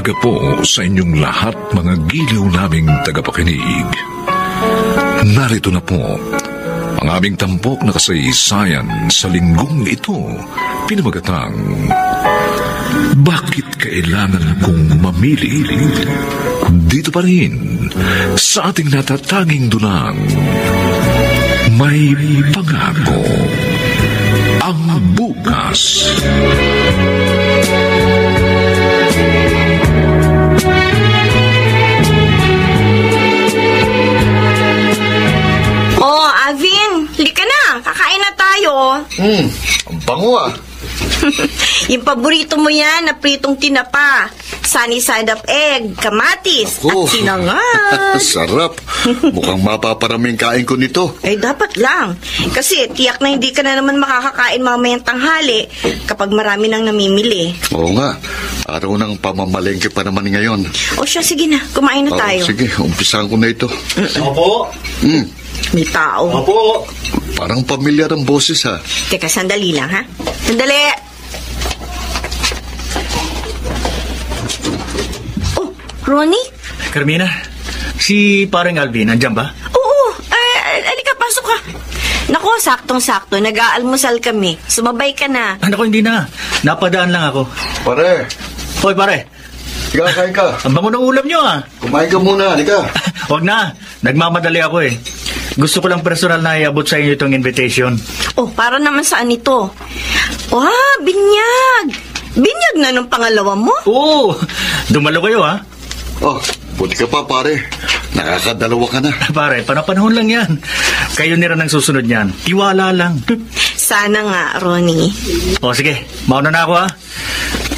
umaga po sa inyong lahat, mga giliw naming tagapakinig. Narito na po ang aming tampok na kasaysayan sa linggong ito, pinamagatang Bakit Kailangan Kong Mamili? Dito pa rin sa ating natatanging dunang May Pangako ang Bukas. Alvin, halika na. Kakain na tayo. Ang bango ah. Yung paborito mo yan na pritong tinapa. Sunny side up egg, kamatis, Ako. at sinangag. Sarap. Mukhang mapaparaming kain ko nito. Dapat lang. Kasi tiyak na hindi ka na naman makakakain mamayang tanghali kapag marami nang namimili. Oo nga. Araw ng pamamalengke pa naman ngayon. O siya, sige na. Kumain na tayo. Sige, umpisahan ko na ito. Opo. May tao. Opo. Parang pamilyar ang boses ha. Teka, sandali lang ha. Sandali. Oh, Ronnie? Carmina, si parang Alvin, nandiyan ba? Oo. Alika, pasok ka. Nako, saktong-sakto. Nag-aalmusal kami. Sumabay ka na. Ako hindi na. Napadaan lang ako. Pare, Hoy pare, kakain ka. ang bango ng ulam nyo ah. Kumain ka muna, halika. Huwag na, nagmamadali ako eh. Gusto ko lang personal na iabot sa inyo itong invitation. Oh, para naman saan ito? Binyag! Binyag na nung pangalawa mo? Oo, dumalo kayo ah. Oh, buti ka pa pare. Nakakadalawa ka na. Pare, panahon lang yan. Kayo nila nang susunod niyan. Tiwala lang. Sana nga, Ronnie. O sige, mauna na ako ah.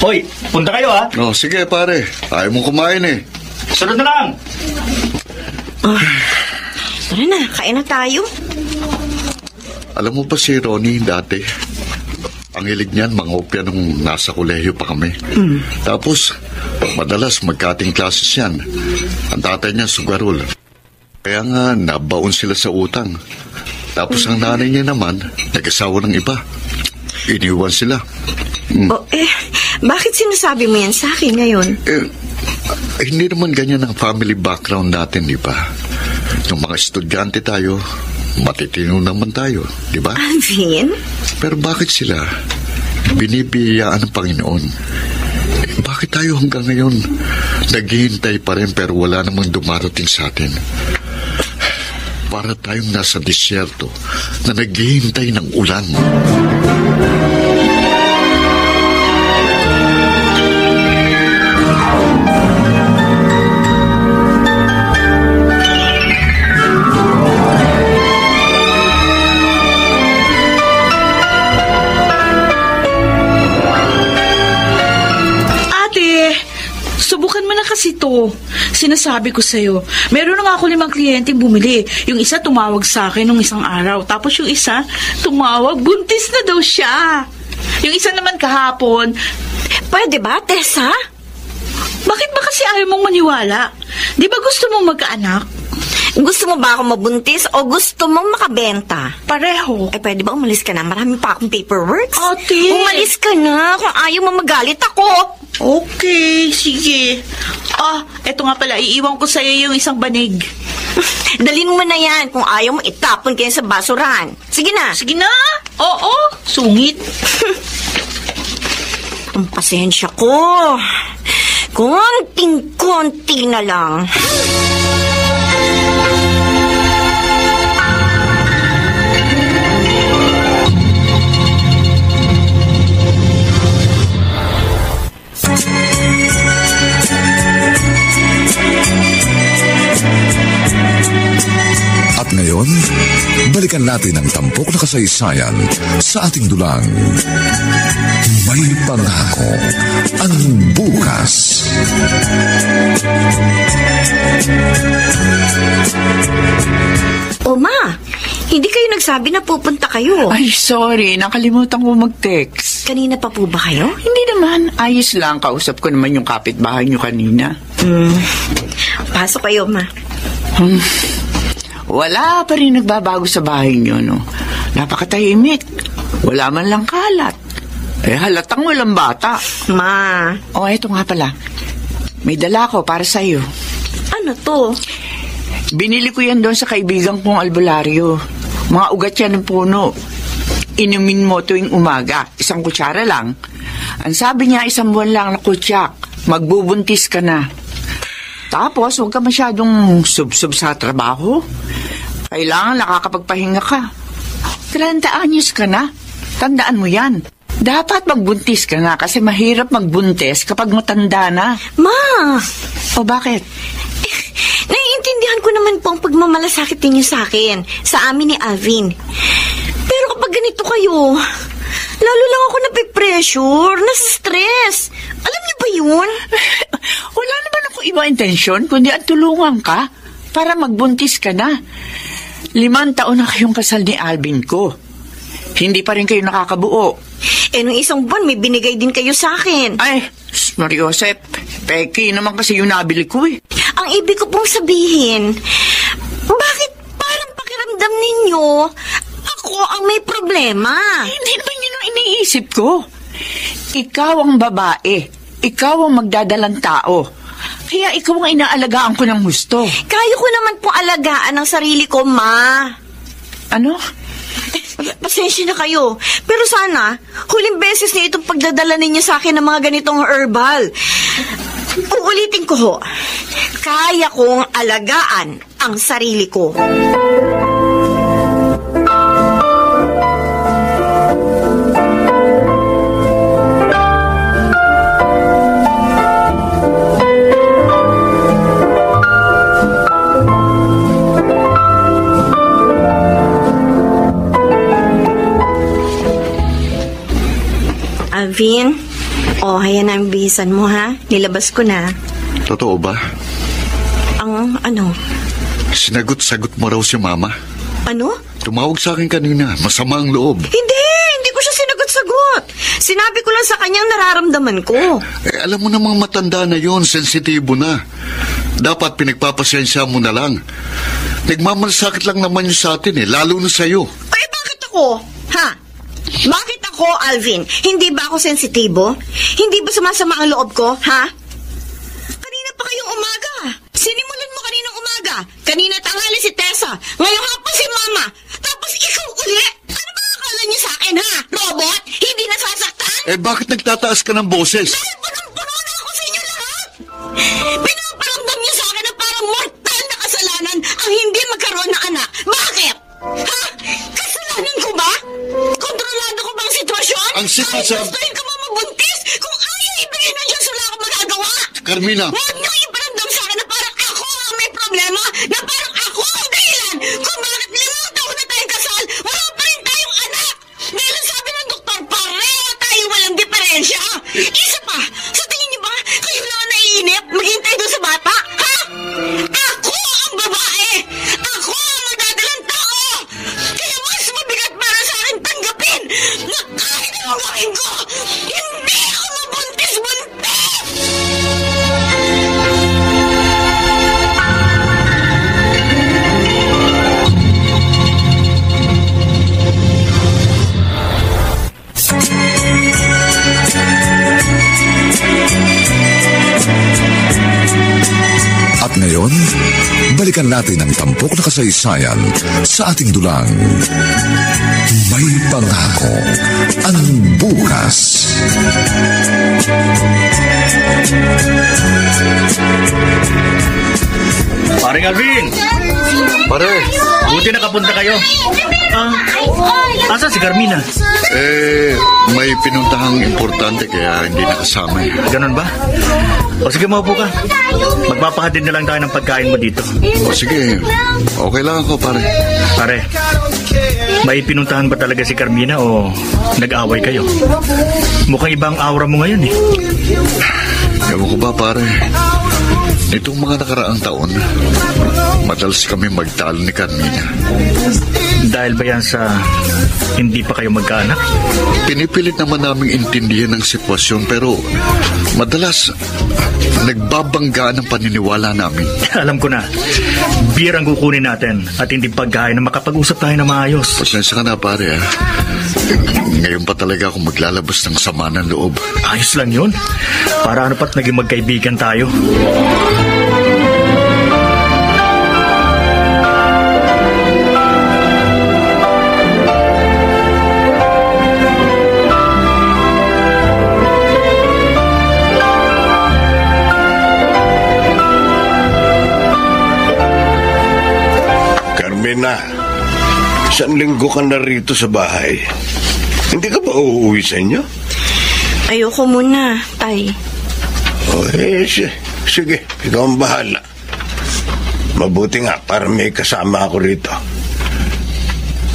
Hoy, punta kayo ah. Oh, sige pare. Ayaw mong kumain eh. Sunod na lang. Tara na, kain na tayo. Alam mo ba si Ronnie dati? Ang hilig niyan, mangopya nung nasa kolehiyo pa kami. Tapos, madalas magkating classes yan. Ang tatay niya sugarol. Kaya nga, nabaon sila sa utang. Tapos ang nanay niya naman, nag-asawa ng iba. Iniwan sila. Bakit sinasabi mo yan sa akin ngayon? Hindi naman ganyan ang family background natin, di ba? Yung mga estudyante tayo, matitino naman tayo, di ba? Alvin? Pero bakit sila binibiyayaan ng Panginoon? Bakit tayo hanggang ngayon naghihintay pa rin pero wala namang dumarating sa atin? Para tayong nasa disyerto na naghihintay ng ulan. Subukan mo na kasi to. Sinasabi ko sa'yo, meron na nga ako 5 kliyenteng bumili. Yung isa tumawag sa akin nung isang araw. Tapos yung isa tumawag, buntis na daw siya. Yung isa naman kahapon. Pwede ba, Tessa? Bakit ba kasi ayaw mong maniwala? Di ba gusto mong magkaanak? Gusto mo ba ako mabuntis o gusto mong makabenta? Pareho. Pwede ba umalis ka na? Marami pa akong paperwork. Ate! Umalis ka na. Kung ayaw mo magalit ako. Okay, sige. Eto nga pala, iiwan ko sa'yo yung isang banig. Dalhin mo na yan. Kung ayaw mo, itapon kayo sa basurahan. Sige na. Sige na. Oo, sungit. Ang pasensya ko. Konting-konti na lang. At ngayon, balikan natin ang tampok na kasaysayan sa ating dulang May Pangako ang Bukas. O ma, hindi kayo nagsabi na pupunta kayo. Ay, sorry. Nakalimutan ko mag-text. Kanina pa po ba kayo? Hindi naman. Ayos lang. Kausap ko naman yung kapitbahay nyo kanina. Pasok kayo, ma. Wala pa rin nagbabago sa bahay nyo, no? Napakatahimik. Wala man lang kalat. Halatang walang bata. Ma. Eto nga pala. may dala ko para sa'yo. Ano to? Binili ko yan doon sa kaibigan kong albularyo. Mga ugat yan ng puno. Inumin mo tuwing umaga. 1 kutsara lang. Ang sabi niya, 1 buwan lang na kutsak. Magbubuntis ka na. Tapos, huwag ka masyadong sub-sub sa trabaho. Kailangan nakakapagpahinga ka. 30 anyos ka na. Tandaan mo yan. Dapat magbuntis ka na kasi mahirap magbuntis kapag matanda na. Ma! O bakit? Naiintindihan ko naman po ang pagmamalasakit ninyo sa akin, sa amin ni Alvin. Pero kapag ganito kayo, lalo lang ako napipressure, nasa-stress. Alam niyo ba yun? Wala naman ako iba intensyon, kundi ang tulungan ka para magbuntis ka na. 5 taon na kayong kasal ni Alvin ko. Hindi pa rin kayo nakakabuo. Nung 1 buwan, may binigay din kayo sa akin. Ay, Mariosep, peki naman kasi yung nabili ko eh. Ang ibig ko pong sabihin, bakit parang pakiramdam ninyo, ako ang may problema? Hindi naman yun ang iniisip ko. Ikaw ang babae. Ikaw ang magdadalang tao. Kaya ikaw ang inaalagaan ko ng gusto. Kaya ko naman pong alagaan ang sarili ko, Ma. Ano? Pasensya na kayo. Pero sana, huling beses na itong pagdadala ninyo sa akin ng mga ganitong herbal. Uulitin ko ho. Kaya kong alagaan ang sarili ko. Alvin, ayan na ang bihisan mo, ha? Nilabas ko na. Totoo ba? Ang ano? Sinagot-sagot mo raw si Mama. Ano? Tumawag sa akin kanina. Masama ang loob. Hindi ko siya sinagot-sagot. Sinabi ko lang sa kanyang nararamdaman ko. Alam mo namang matanda na yon, sensitibo na. Dapat pinagpapasensya mo na lang. Nagmamalasakit lang naman yun sa atin lalo na sa'yo. Ay, bakit ako? Ha? Bakit ako, Alvin? Hindi ba ako sensitibo? Hindi ba sumasama ang loob ko, ha? Kanina pa kayong umaga. Sinimulan mo kaninang umaga. Kanina tanghali si Tessa. Ngayong hapon si Mama. Tapos ikaw uli. Ano ba akala niyo sa akin, ha? Robot? Hindi nasasaktan? Bakit nagtataas ka ng boses? Dahil punong-puno na ako sa inyo lahat. Pinaparamdam niyo sa akin na parang mortal na kasalanan ang hindi magkaroon ng anak. Bakit? Ha? Kasalanan ko ba? Kontrolado ko ba ang sitwasyon? Ang sitwasyon... Ay, gustuin ko ba mabuntis? Kung ayaw ibigay ng Diyos, wala akong magagawa. Carmina! Huwag niyo iparamdam sa akin na parang ako ang may problema, na parang ako ang dahilan kung bakit 5 taon na tayong kasal, wala pa rin tayong anak. Dahil ang sabi ng doktor, pareho tayo walang diferensya. Isa pa, sa tingin niyo ba, kayo lang ang naiinip, maghintay doon sa bata? Ha? Ako ang babae! Ako ang madadalang tao! Kaya mas mabigat para sa akin tanggapin na kahit anong gawin ko, hindi ako mabuntis-buntis! At ngayon, balikan natin ang tampok na kasaysayan sa ating dulang. May pangako ang bukas. Paring Alvin! Pare, Buti nakapunta kayo. Asa si Carmina? may pinuntahang importante kaya hindi nakasama Ganon ba? O sige, maupo ka. Magpapahatid na lang tayo ng pagkain mo dito. O sige, okay lang ako pare. Pare, may pinuntahan ba talaga si Carmina o nag-away kayo? Mukhang ibang aura mo ngayon eh. Ewan ko ba pare, nitong mga nakaraang taon, madalas kami magtalo ni Carmina. Dahil ba yan sa hindi pa kayo magkaanak? Pinipilit naman naming intindihan ang sitwasyon pero madalas Nagbabanggaan ang paniniwala namin. Alam ko na. Beer ang kukunin natin at hindi pagkain na makapag-usap tayo na maayos. Pasensya ka na, pare. Ngayon pa talaga ako maglalabas ng sama ng loob. Ayos lang yun. Para ano pa't naging magkaibigan tayo. Na, isang linggo ka na rito sa bahay. Hindi ka ba uuwi sa inyo? Ayoko muna, Tay. Sige, ikaw ang bahala. Mabuti nga para may kasama ako rito.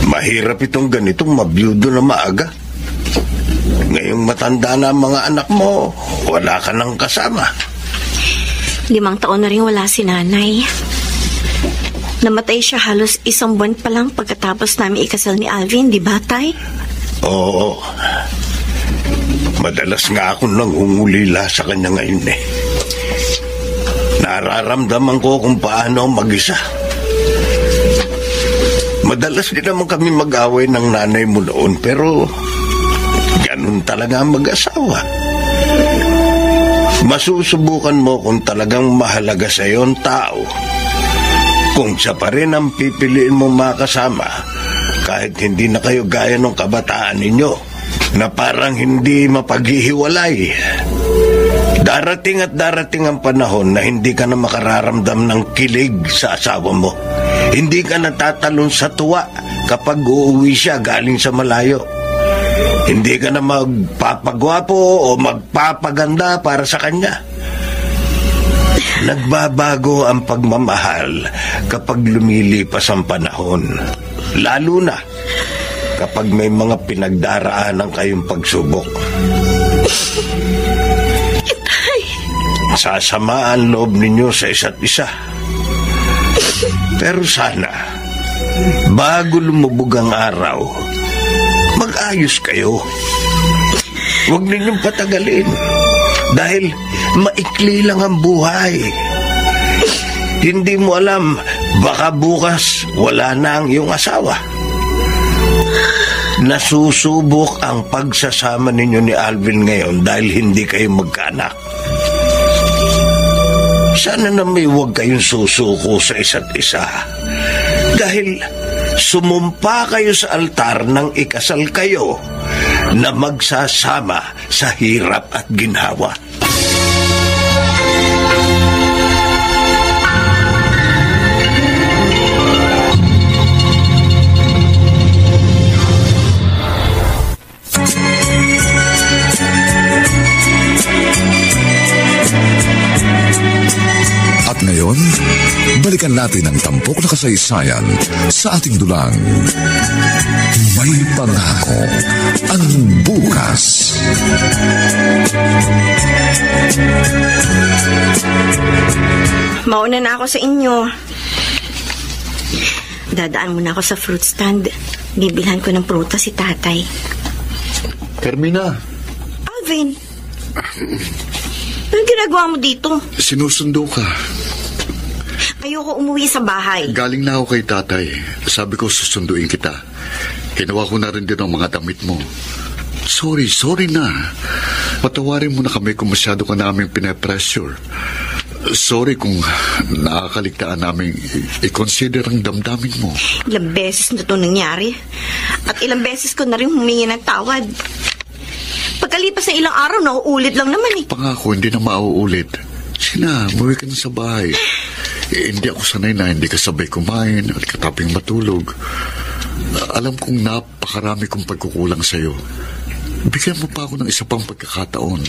Mahirap itong ganitong mabiyudo na maaga. Ngayong matanda na ang mga anak mo, wala ka nang kasama. 5 taon na rin wala si nanay. Namatay siya halos 1 buwan pa lang pagkatapos namin ikasal ni Alvin, di ba, Tay? Oo. Madalas nga ako nangungulila sa kanya ngayon eh. Nararamdaman ko kung paano mag-isa. Madalas din naman kami mag-away ng nanay mo noon, pero ganun talaga ang mag-asawa. Masusubukan mo kung talagang mahalaga sa iyo ang tao. Kung siya pa rin ang pipiliin mo makasama, kahit hindi na kayo gaya ng kabataan ninyo, na parang hindi mapaghihiwalay. Darating at darating ang panahon na hindi ka na makararamdam ng kilig sa asawa mo. Hindi ka natatalon sa tuwa kapag uuwi siya galing sa malayo. Hindi ka na magpapagwapo o magpapaganda para sa kanya. Nagbabago ang pagmamahal kapag lumilipas ang panahon. Lalo na kapag may mga pinagdaraanan kayong pagsubok. Sasama ang loob ninyo sa isa't isa. Pero sana, bago lumubog ang araw, mag-ayos kayo. Huwag ninyong patagalin. Dahil maikli lang ang buhay. Hindi mo alam, baka bukas wala na ang iyong asawa. Nasusubok ang pagsasama ninyo ni Alvin ngayon dahil hindi kayo magkaanak. Sana na may huwag kayong susuko sa isa't isa. Dahil sumumpa kayo sa altar nang ikasal kayo na magsasama sa hirap at ginhawa. At ngayon, balikan natin ang tampok na kasaysayan sa ating dulang. May pangako ang bukas. Mauna na ako sa inyo. Dadaan muna ako sa fruit stand. Bibilhan ko ng prutas si tatay. Carmina. Alvin. Anong ginagawa mo dito? Sinusundo ka. Ayoko umuwi sa bahay. Galing na ako kay tatay. Sabi ko susunduin kita. Kinuha ko na rin din ang mga damit mo. Sorry na. Patawarin mo na kami kung masyado ka namin pinapressure. Sorry kung nakakaligtaan namin i-consider ang damdamin mo. Ilang beses na ito nangyari. At ilang beses ko na rin humingi ng tawad. Pagkalipas ng ilang araw, nauulit lang naman eh. Pangako, hindi na mauulit. Sina, muwi ka na sa bahay. Hindi ako sanay na hindi ka sabay kumain at kataping matulog. Alam kong napakarami kong pagkukulang sa'yo. Bigyan mo pa ako ng isa pang pagkakataon.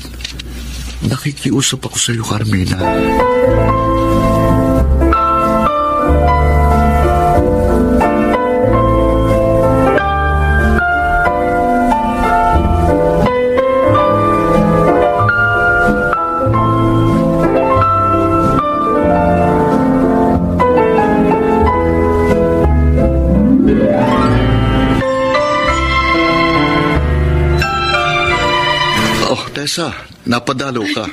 Nakikiusap ako sa'yo, Carmina. Tessa, napadalo ka.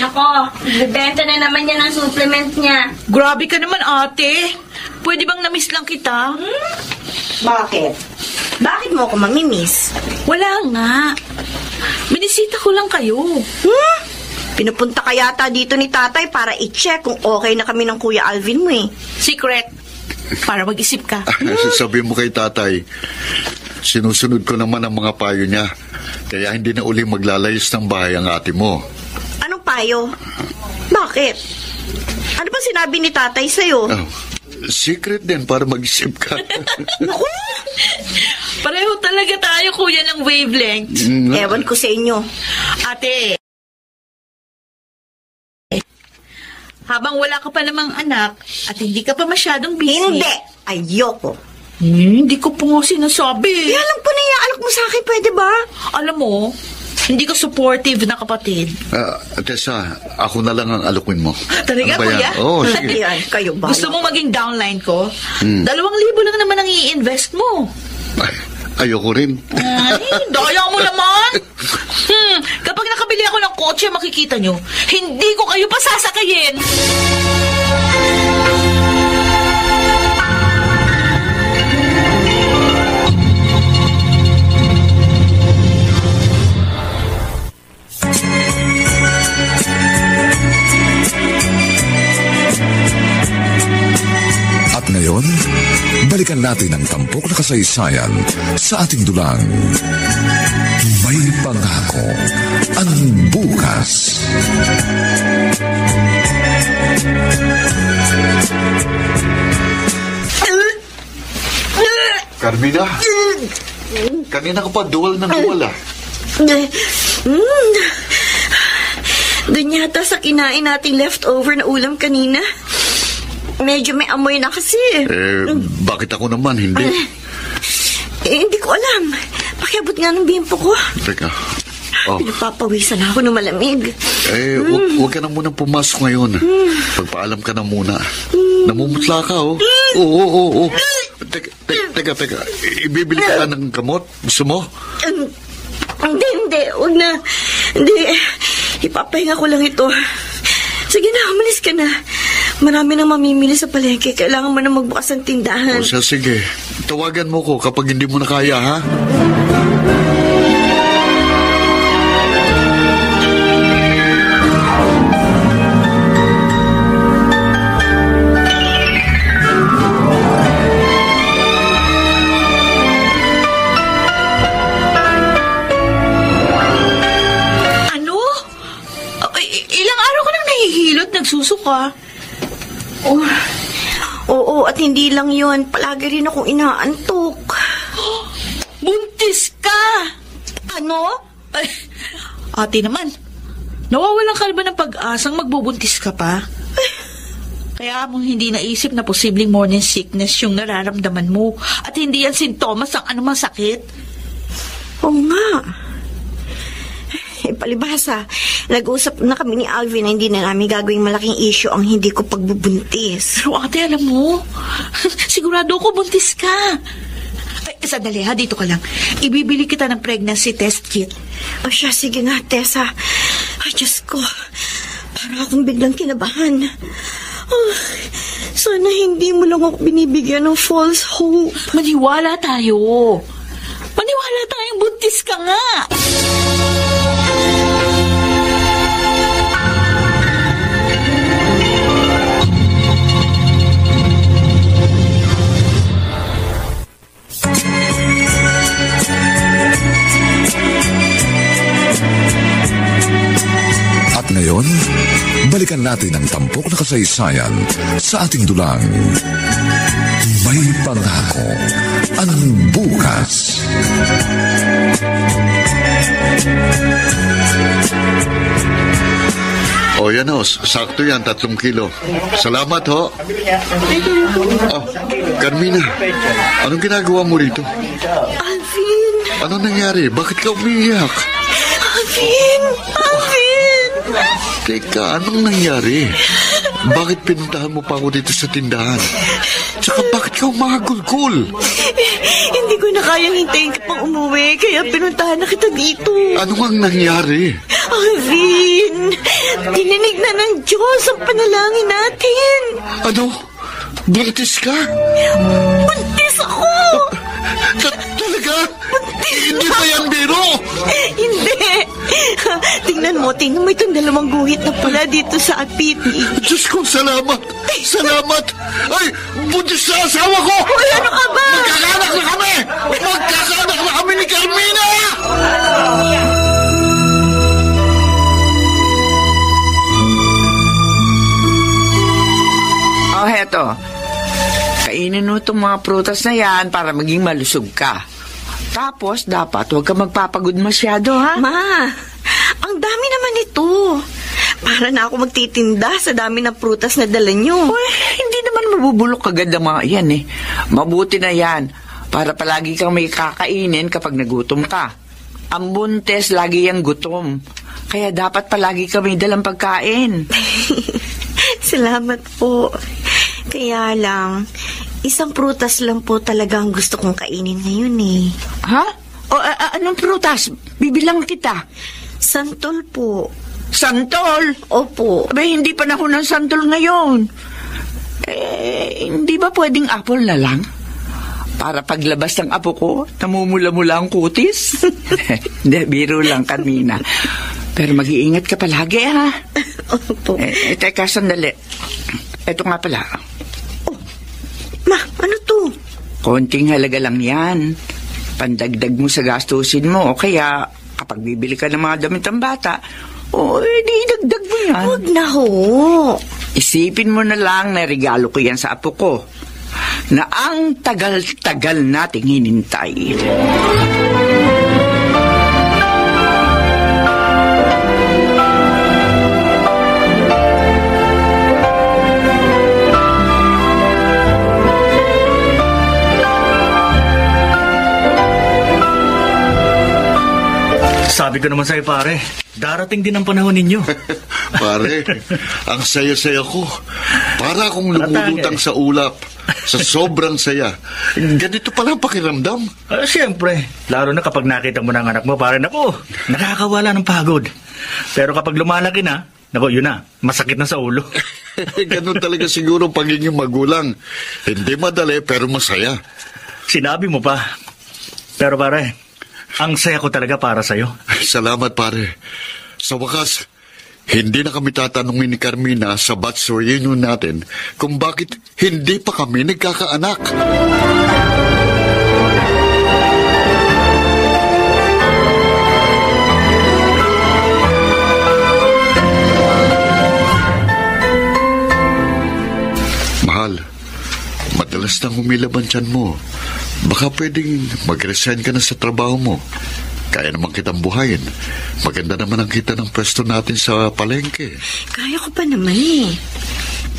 Nako, bibenta na naman yan ang supplement niya. Grabe ka naman, ate. Pwede bang na-miss lang kita? Bakit? Bakit mo ako mamimiss? Wala nga. Binisita ko lang kayo. Pinupunta ka yata dito ni tatay para i-check kung okay na kami ng Kuya Alvin mo eh. Secret. Para mag-isip ka. Sabi mo kay tatay, sinusunod ko naman ang mga payo niya. Kaya hindi na uli maglalayas ng bahay ang ate mo. Anong payo? Bakit? Ano ba sinabi ni tatay sa'yo? Secret din para mag-isip ka. Pareho talaga tayo, kuya, ng wavelength. Ewan ko sa inyo. Ate, habang wala ka pa namang anak at hindi ka pa masyadong busy. Hindi! Ayoko. Hindi ko po nga sinasabi. Alam ko na alok mo sa akin, pwede ba? Alam mo, hindi ka supportive na kapatid. Tessa, ako na lang ang alukin mo. Talaga, ano ba yan? kuya? Oo, sige. Yan, kayo ba? Gusto mong maging downline ko? 2,000 lang naman ang i-invest mo. Ayoko rin. Ay, daya mo naman. Kapag nakabili ako ng kotse, makikita nyo, hindi ko kayo pasasakayin. At ngayon, balikan natin ang tampok na kasaysayan sa ating dulang. May pangako ang bukas. Carmina, kanina ka pa duwal ng duwal Doon yata sa kinain nating leftover na ulam kanina. Medyo may amoy na kasi. Bakit ako naman hindi? Hindi ko alam. Pakiabot nga ng bimpo ko. Teka. Pinapapawisan ako ng malamig. Huwag ka na munang pumasok ngayon. Pagpaalam ka na muna. Namumutla ka, oh. Oo. Teka. Ibibili ka ng gamot? Gusto mo? Hindi. Huwag na. Hindi. Ipapahinga ko lang ito. Sige na, umalis ka na. Marami nang mamimili sa palengke. Kailangan mo na magbukas ang tindahan. Sige. Tawagan mo ko kapag hindi mo na kaya, ha? Nagsusuka. Oo, at hindi lang yon. Palagi rin akong inaantok. Buntis ka! Ano? Ay, ate naman, nawawalan ka ba ng pag-asang magbubuntis ka pa? Kaya mong hindi naisip na posibleng morning sickness yung nararamdaman mo at hindi yan sintomas ng anumang sakit? Oo nga. Palibhasa, nag-usap na kami ni Alvin na hindi na namin gagawing malaking issue ang hindi ko pagbubuntis. Pero ate, alam mo, sigurado ko buntis ka. Ay, sandali ha, dito ka lang. Ibibili kita ng pregnancy test kit. O siya, sige nga, Tessa. Ay, Diyos ko. Para akong biglang kinabahan. Oh, sana hindi mo lang ako binibigyan ng false hope. Maniwala tayo. Maniwala tayong buntis ka nga. At ngayon, balikan natin ang tampok na kasaysayan sa ating dulang. May pangako ang bukas. O yan ho, sakto yan, 3 kilo. Salamat ho. Carmina, anong ginagawa mo rito? Alvin! Ano nangyari? Bakit ka umiiyak? Alvin! Teka, anong nangyari? Bakit pinuntahan mo pa ako dito sa tindahan? Tsaka bakit ka umagulgul? Hindi ko na kayang hintayin ka pang umuwi, kaya pinuntahan na kita dito. Ano ang nangyari? Alvin, dininig na ng Diyos ang panalangin natin. Ano? Buntis ka? Buntis ako! Talaga? Hindi ba yan biro? Hindi. Tingnan mo itong dalawang guhit na pula dito sa apiti. Diyos ko, salamat! Salamat! Ay, buntis sa asawa ko! Uy, ano ka ba? Magkakanak na kami! Magkakanak na kami ni Carmina! Oh, heto. Kainin mo itong mga prutas na yan para maging malusog ka. Tapos, dapat huwag ka magpapagod masyado, ha? Ma, ang dami naman ito. Para na ako magtitinda sa dami ng prutas na dala nyo. Uy, hindi naman mabubulok agad ang mga yan, eh. Mabuti na yan. Para palagi kang may kakainin kapag nagutom ka. Ang buntes, lagi yung gutom. Kaya dapat palagi ka may dalang pagkain. Salamat po. Kaya lang, isang prutas lang po talaga ang gusto kong kainin ngayon eh. Ha? O, anong prutas? Bibilang kita. Santol po. Santol? Opo. Abay, hindi panahon ng santol ngayon. Hindi ba pwedeng apple na lang? Para paglabas ng apo ko, namumula-mula ang kutis? Hindi, biro lang, Carmina. Pero mag-iingat ka palagi, ha? Opo. Teka, sandali. Eto nga pala. Oh, ma, ano to? Konting halaga lang yan. Pandagdag mo sa gastusin mo. O kaya, kapag bibili ka ng mga damit ng bata, di dagdag mo yan. Huwag na ho. Isipin mo na lang na regalo ko yan sa apo ko. Na ang tagal-tagal nating hinintay. Sabi ko naman sa'yo, pare, darating din ang panahon ninyo. Pare, ang saya-saya ko. Para akong lumulutang sa ulap. Sa sobrang saya. Ganito pala ang pakiramdam. Siyempre, lalo na kapag nakita mo ng anak mo, pare, naku, nakakawala ng pagod. Pero kapag lumalaki na, naku, yun na, masakit na sa ulo. Ganun talaga siguro pagiging magulang. Hindi madali, pero masaya. Sinabi mo pa. Pero pare, ang saya ko talaga para sa'yo. Salamat, pare. Sa wakas, hindi na kami tatanungin ni Carmina sa batch reunion natin kung bakit hindi pa kami nagkakaanak. Mahal, madalas nang humilab ang tiyan mo. Baka pwedeng mag-resign ka na sa trabaho mo. Kaya naman kitang buhayin. Maganda naman ang kita ng pwesto natin sa palengke. Kaya ko pa naman eh.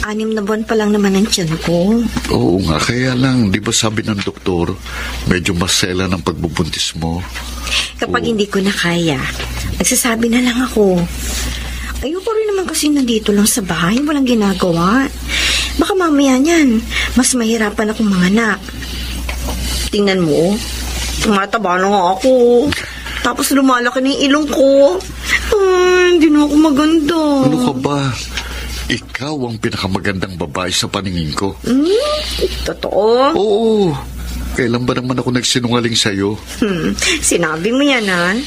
6 na buwan pa lang naman ang tiyan ko. Oo nga, kaya lang, di ba sabi ng doktor, medyo masela ng pagbubuntis mo. Kapag hindi ko na kaya, nagsasabi na lang ako. Ayoko rin naman kasi nandito lang sa bahay, walang ginagawa. Baka mamaya niyan, mas mahirapan akong manganak. Tingnan mo, tumataba na nga ako. Tapos lumalaki na yung ilong ko. Hindi na ako maganda. Ano ka ba? Ikaw ang pinakamagandang babae sa paningin ko. Totoo? Oo. Kailan ba naman ako nagsinungaling sa'yo? Sinabi mo yan, ha?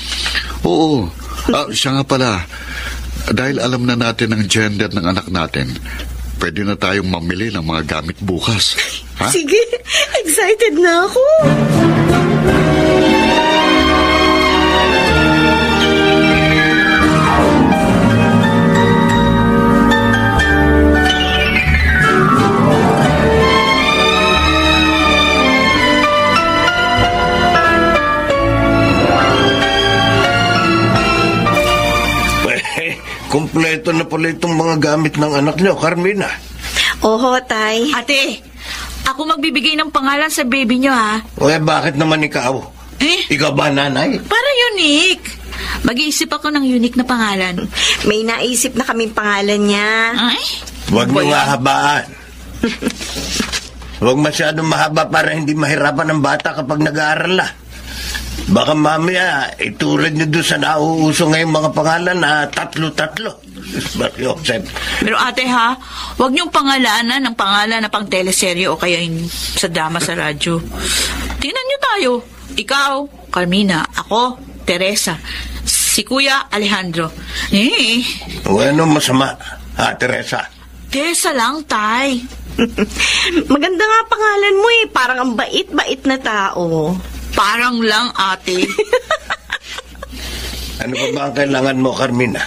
Oo. Siya nga pala. Dahil alam na natin ang gender ng anak natin, pwede na tayong mamili ng mga gamit bukas. Ha? Sige, excited na ako. Kompleto na pala itong mga gamit ng anak niyo, Carmina. Oho, tay. Ate, ako magbibigay ng pangalan sa baby nyo, ha? Bakit naman ikaw? Ikaw ba, nanay? Para unique. Mag-iisip ako ng unique na pangalan. May naisip na kaming pangalan niya. Ay? Huwag mo hahabaan. Huwag masyadong mahaba para hindi mahirapan ang bata kapag nag-aaral na. Baka mamaya, itulad nyo doon sa nauuso ngayong mga pangalan na tatlo-tatlo. Joseph. Pero ate ha, huwag niyong pangalanan ng pangalan na pang teleserye o kaya yung sa drama sa radyo. Tingnan niyo tayo. Ikaw, Carmina. Ako, Teresa. Si Kuya Alejandro. Ano masama, Teresa? Teresa lang, tay. Maganda nga pangalan mo eh. Parang ang bait-bait na tao. Parang lang, ate. Ano pa ba ang kailangan mo, Carmina?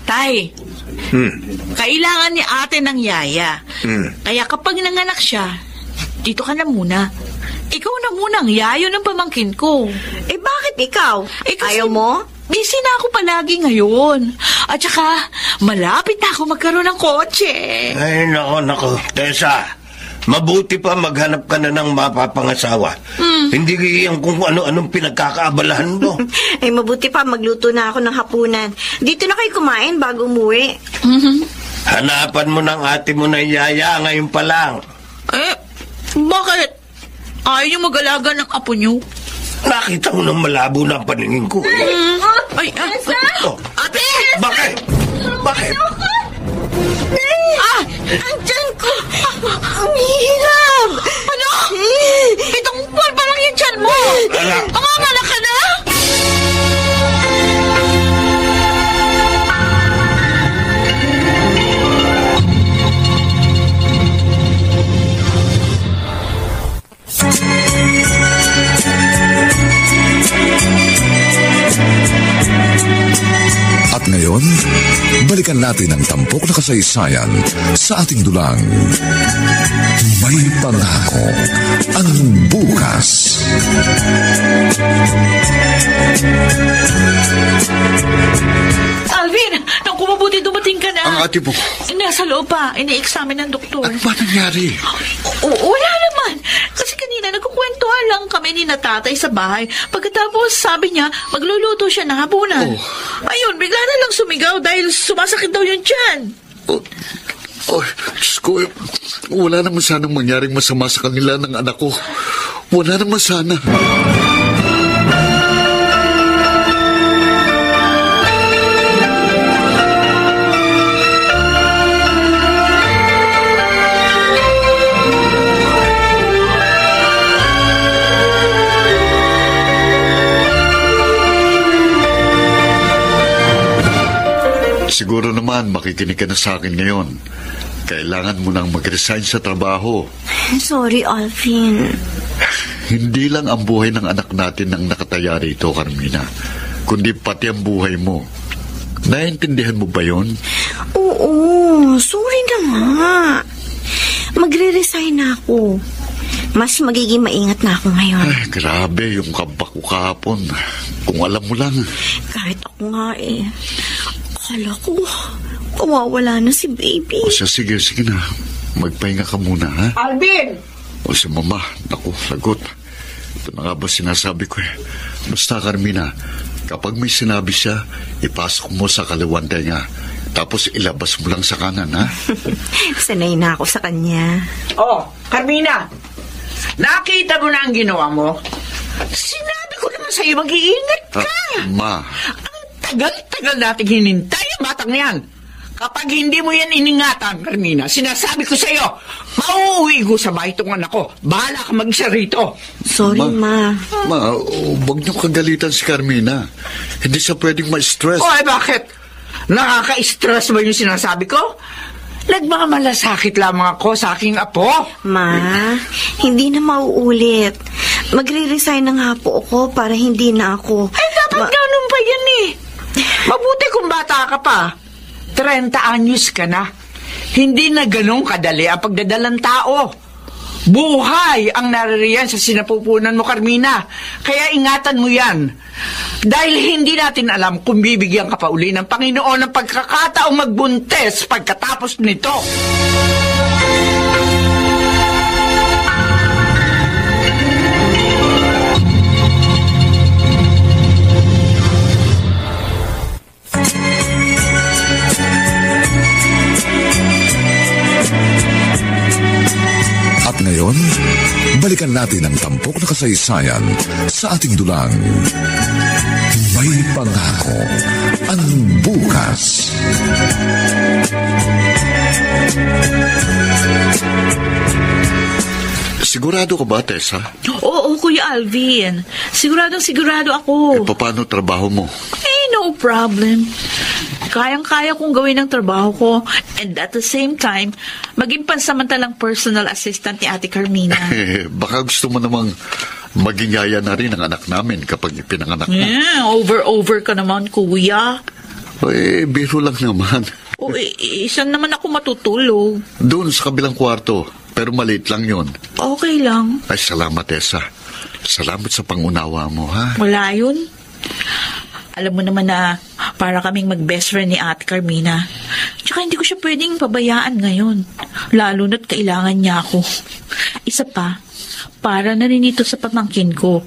Tay, kailangan ni ate ng yaya. Kaya kapag nanganak siya, dito ka na muna. Ikaw na muna ang yayo ng pamangkin ko. Eh bakit ikaw? Kasi Ayaw mo? busy na ako palagi ngayon. At saka, malapit na ako magkaroon ng kotse. Ay, nako. Tessa, mabuti pa maghanap ka na ng mapapangasawa. Hindi iyan kung ano-anong pinagkakaabalahan mo. Ay, mabuti pa magluto na ako ng hapunan. Dito na kayo kumain bago umuwi. Hanapan mo ng ate mo na yaya ngayon pa lang. Bakit? Ayaw niyo mag-alaga ng apo niyo? Nakita ko ng malabo na ang paningin ko. Ate! Bakit? Ang tiyan ko! Ang hirap! Ano? Itong buwan pa lang yung tiyan mo! Panganganak ka na? At ngayon, balikan natin ang tampok na kasaysayan sa ating dulang. May pangako ang bukas. Alvin, nang kumabuti dumating ka na. Ang ate mo. Nasa loob pa, ini-examine ng doktor. Ano ba nangyari? Wala naman. Kasi kanina nagkukwentuhan lang kami ni natatay sa bahay. Pagkatapos sabi niya, magluluto siya ng hapunan. Ayun, bigla na lang sumigaw dahil sumasakit daw yung tiyan. Diyos ko, wala naman sanang mangyaring masama sa kanila ng anak ko. Wala naman sana. Siguro naman makikinig ka na sa akin ngayon. Kailangan mo nang mag-resign sa trabaho. Sorry, Alvin. Hindi lang ang buhay ng anak natin ang nakataya rito, Carmina, kundi pati ang buhay mo. Naiintindihan mo ba yon? Oo, sorry na nga. Magre-resign na ako. Mas magiging maingat na ako ngayon. Ay, grabe yung kabak ko kahapon. Kung alam mo lang. Kahit ako nga eh. Akala ko, mawawala na si baby. Sige na. Magpahinga ka muna, ha? Alvin! O si mama, naku, lagot. Ito na nga ba sinasabi ko eh. Basta, Carmina, kapag may sinabi siya, ipasok mo sa kaliwan tenga. Tapos ilabas mo lang sa kanan, ha? Sanay na ako sa kanya. Carmina, nakita mo na ang ginawa mo? Sinabi ko naman sa'yo, mag-iingat ka. Ma. Tagal nating hinintay ang batang yan. Kapag hindi mo yan iningatan, Carmina, sinasabi ko sa'yo, mauuwi ko sa bahay itong anak ko. Bahala ka mag-isa rito. Sorry, Ma. Ma, huwag niyo kagalitan si Carmina. Hindi siya pwedeng ma-stress. Bakit? Nakaka-stress ba yung sinasabi ko? Nagmamalasakit lamang ako sa aking apo. Ma, hindi na mauulit. Magre-resign na nga po ako para hindi na ako. Dapat ganun pa yan eh. Mabuti kung bata ka pa. 30 anyos ka na. Hindi na ganun kadali ang pagdadalang tao. Buhay ang naririyan sa sinapupunan mo, Carmina. Kaya ingatan mo yan. Dahil hindi natin alam kung bibigyan ka pa uli ng Panginoon ng pagkakataong magbuntes pagkatapos nito. At ngayon, balikan natin ang tampok na kasaysayan sa ating dulang. May pangako ang bukas. Sigurado ka ba, Tessa? Oo, Kuya Alvin. Sigurado ako. Paano trabaho mo? No problem. Kayang-kaya kong gawin ang trabaho ko and at the same time, maging pansamantalang personal assistant ni Ate Carmina. Baka gusto mo namang maging yaya na rin ang anak namin kapag ipinanganak mo. Over ka naman, Kuya. Biro lang naman. Isan naman ako matutulog. Doon sa kabilang kwarto, pero maliit lang yon. Okay lang. Ay, salamat, Tessa. Salamat sa pangunawa mo, ha? Wala yun. Alam mo naman na para kaming mag-best friend ni Ate Carmina. Tsaka hindi ko siya pwedeng pabayaan ngayon. Lalo na't kailangan niya ako. Isa pa, para na rin ito sa pamangkin ko.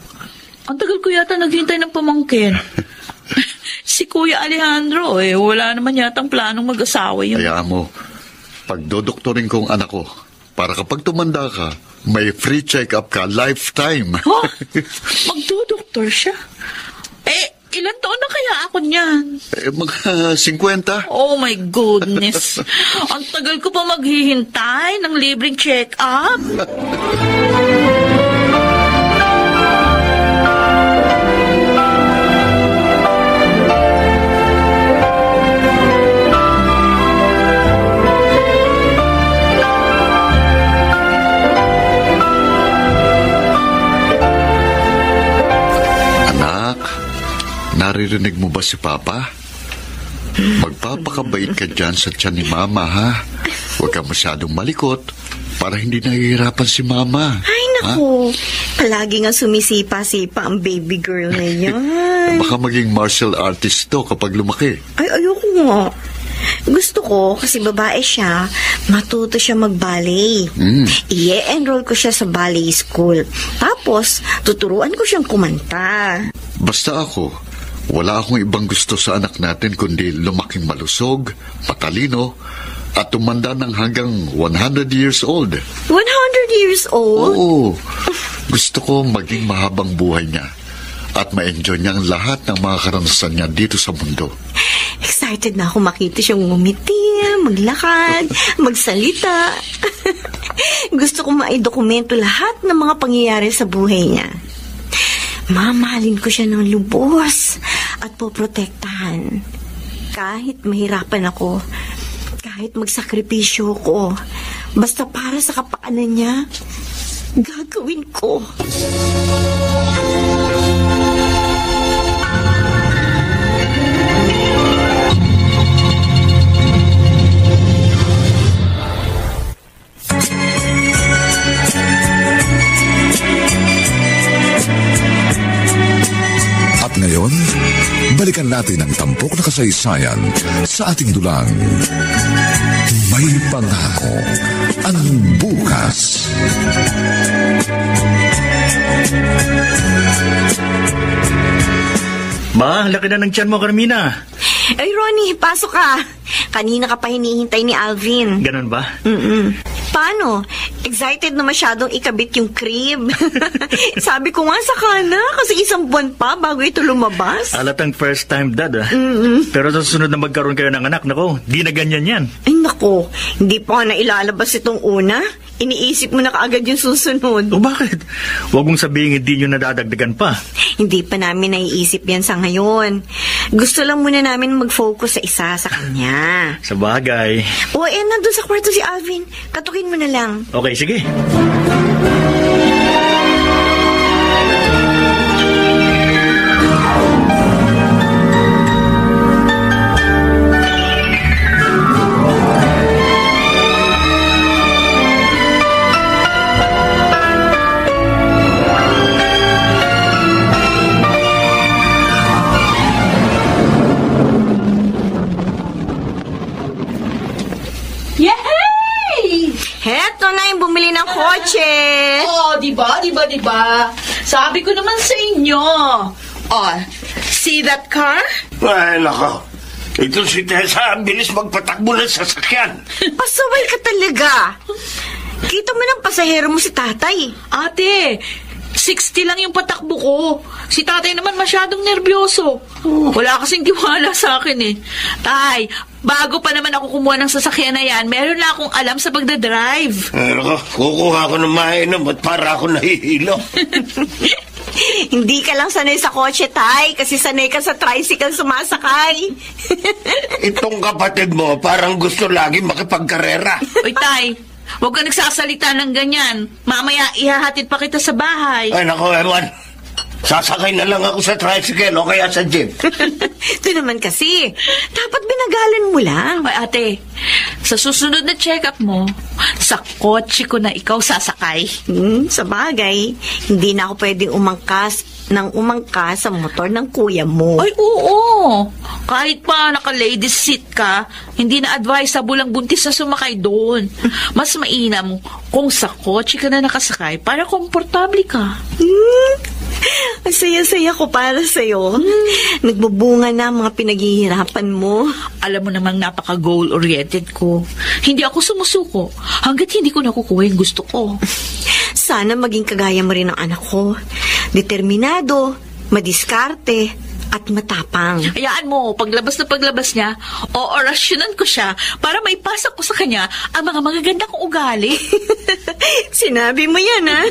Ang tagal ko yata naghintay ng pamangkin. Si Kuya Alejandro, wala naman yatang planong mag-asawa yun. Hayaan mo, pagdodoktorin ko ang anak ko, para kapag tumanda ka, may free check-up ka lifetime. Huh? Magdodoktor siya? Ilan taon na kaya ako niyan? Mga 50. Oh my goodness. Ang tagal ko pa maghihintay ng libreng check-up. Naririnig mo ba si Papa? Magpapakabait ka dyan sa tiyan ni Mama, ha? Huwag ka masyadong malikot para hindi nahihirapan si Mama. Ay, naku. Palagi nga sumisipa-sipa ang baby girl na yan. Baka maging martial artist to kapag lumaki. Ay, ayoko nga. Gusto ko, kasi babae siya, matuto siya mag-ballet. I-enroll ko siya sa ballet school. Tapos, tuturuan ko siyang kumanta. Basta ako, wala akong ibang gusto sa anak natin kundi lumaking malusog, matalino, at tumanda ng hanggang 100 years old. 100 years old? Oo. Gusto ko maging mahabang buhay niya at ma-enjoy niya ang lahat ng mga karanasan niya dito sa mundo. Excited na ako makita siyang ngumiti, maglakad, magsalita. Gusto ko maidokumento lahat ng mga pangyayari sa buhay niya. Mamahalin ko siya ng lubos at poprotektahan. Kahit mahirapan ako, kahit magsakripisyo ko, basta para sa kapakanan niya, gagawin ko. At ngayon, balikan natin ang tampok na kasaysayan sa ating dulang. May pangako ang bukas. Ma, laki na ng tiyan mo, Carmina. Ay, Ronnie, pasok ka. Kanina ka pa hinihintay ni Alvin. Ganun ba? Paano? Excited na masyadong ikabit yung crib. Sabi ko nga saka na, kasi isang buwan pa bago ito lumabas. Alatang first time dad, ah. Pero sa susunod na magkaroon kayo ng anak, nako, di na ganyan yan. Ay, nako. Hindi pa na ilalabas itong una. Iniisip mo na kaagad yung susunod. O bakit? Huwag mong sabihin hindi nyo nadadagdagan pa. Hindi pa namin naiisip yan sa ngayon. Gusto lang muna namin mag-focus sa isa sa kanya. Sa bagay. O, nandun sa kwarto si Alvin. Katukin mo na lang. Okay, sige. Heto na yung bumili ng kotse. Oh, diba? Sabi ko naman sa inyo. Oh, see that car? Ay, nako. Ito si Tessa, ang bilis magpatakbo ng sasakyan. Pasaway ka talaga. Kita mo ng pasahero mo si tatay. Ate, 60 lang yung patakbo ko. Si tatay naman masyadong nervyoso. Wala kasing tiwala sa akin eh. Tay, bago pa naman ako kumuha ng sasakyan na yan, meron na akong alam sa pagdadrive. Ano, kukuha ko ng mainom at para ako nahihilo. Hindi ka lang sanay sa kotse, tay, kasi sanay ka sa tricycle sumasakay. Itong kapatid mo parang gusto lagi makipagkarera. Uy, tay, huwag ka nagsasalita ng ganyan. Mamaya ihahatid pa kita sa bahay. Ay, nako, Ewan. Sasakay na lang ako sa tricycle o kaya sa jeep. Ito naman kasi, dapat binagalan mo lang. Ay, ate, sa susunod na check-up mo, sa kotse ko na ikaw sasakay. Sa bagay, hindi na ako pwedeng umangkas sa motor ng kuya mo. Ay, oo. Kahit pa naka-ladies seat ka, hindi na advisable ang buntis na sumakay doon. Mas mainam kung sa kotse ka na nakasakay para komportable ka. Ang saya-saya ko para sa'yo. Nagbubunga na ang mga pinaghihirapan mo. Alam mo namang napaka-goal-oriented ko. Hindi ako sumusuko hanggat hindi ko nakukuha yung gusto ko. Sana maging kagaya mo rin ang anak ko. Determinado, madiskarte, at matapang. Hayaan mo, paglabas niya, oorasyonan ko siya para maipasa ko sa kanya ang mga magaganda kong ugali. Sinabi mo yan, ha?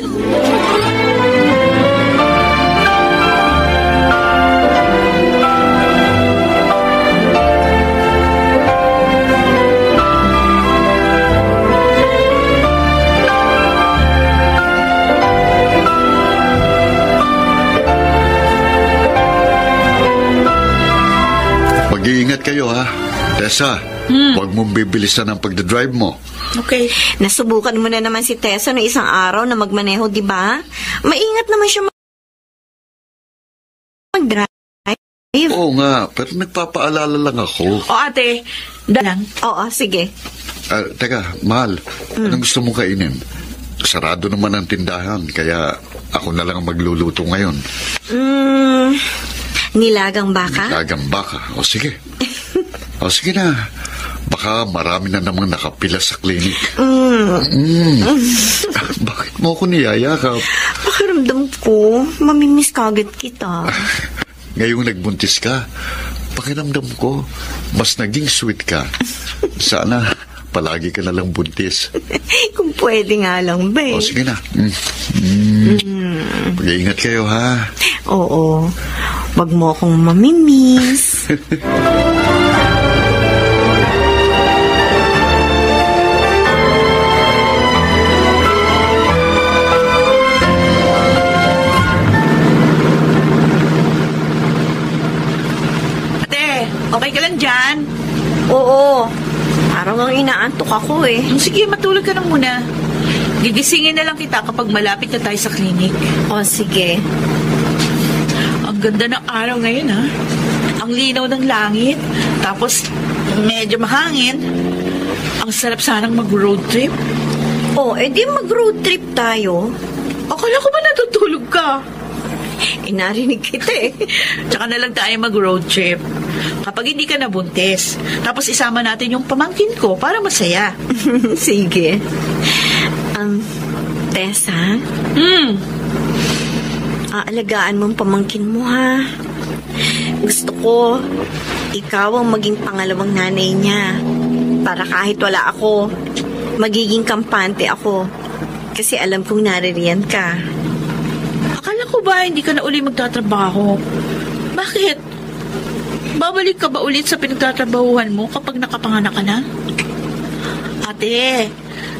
Mag-iingat kayo, ha? Tessa, huwag mong bibilisan ang pagdadrive mo. Okay. Nasubukan mo na naman si Tessa noong isang araw na magmaneho, di ba? Maingat naman siya mag-drive. Oo nga, pero nagpapaalala lang ako. O ate, dalang. Oo, sige. Teka, mahal, anong gusto mong kainin? Sarado naman ang tindahan, kaya ako na lang ang magluluto ngayon. Nilagang baka? Nilagang baka. O sige. O sige na. Baka marami na namang nakapila sa klinik. Bakit mo ako niyayakap? Pakiramdam ko, mamimiss kagad kita. Ngayong nagbuntis ka, pakiramdam ko, mas naging sweet ka. Sana palagi ka na lang buntis. Kung pwede nga lang, be. O sige na. Pag-iingat kayo, ha? Oo. Wag mo akong mamimiss. Ate, okay ka lang dyan? Oo. Parang ang inaantok ako eh. Sige, matulog ka na muna. Gigisingin na lang kita kapag malapit na tayo sa klinik. O, sige. Ang ganda ng araw ngayon, ha? Ang linaw ng langit. Tapos, medyo mahangin. Ang sarap sanang mag-road trip. O, edi mag-road trip tayo. Akala ko ba natutulog ka? Narinig kita eh. Tsaka na lang tayo mag-road trip. Kapag hindi ka nabuntis. Tapos isama natin yung pamangkin ko para masaya. Sige. Tessa? Aalagaan mo ang pamangkin mo, ha? Gusto ko, ikaw ang maging pangalawang nanay niya. Para kahit wala ako, magiging kampante ako. Kasi alam kong naririyan ka. Akala ko ba hindi ka na uli magtatrabaho? Bakit? Babalik ka ba ulit sa pinagtatrabahuhan mo kapag nakapanganak ka na? Ate,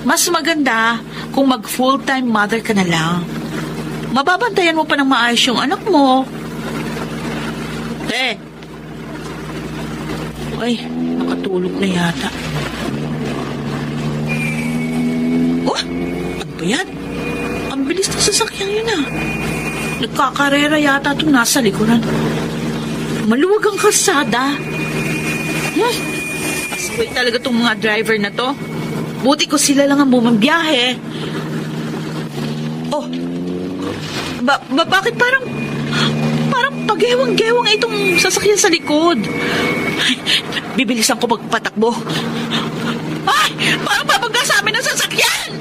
mas maganda kung mag full-time mother ka na lang. Mababantayan mo pa ng maayos yung anak mo. Ay, nakatulog na yata. Oh, ano ba yan? Ang bilis ng sasakyan yun ah. Nagkakarera yata itong nasa likuran. Maluwag ang kalsada. Asway talaga itong mga driver na to. Buti ko sila lang ang bumambiyahe. Oh, bakit parang pagewang-gewang itong sasakyan sa likod? Bibilisan ko magpatakbo. Ay! Parang babagla sa amin ng sasakyan!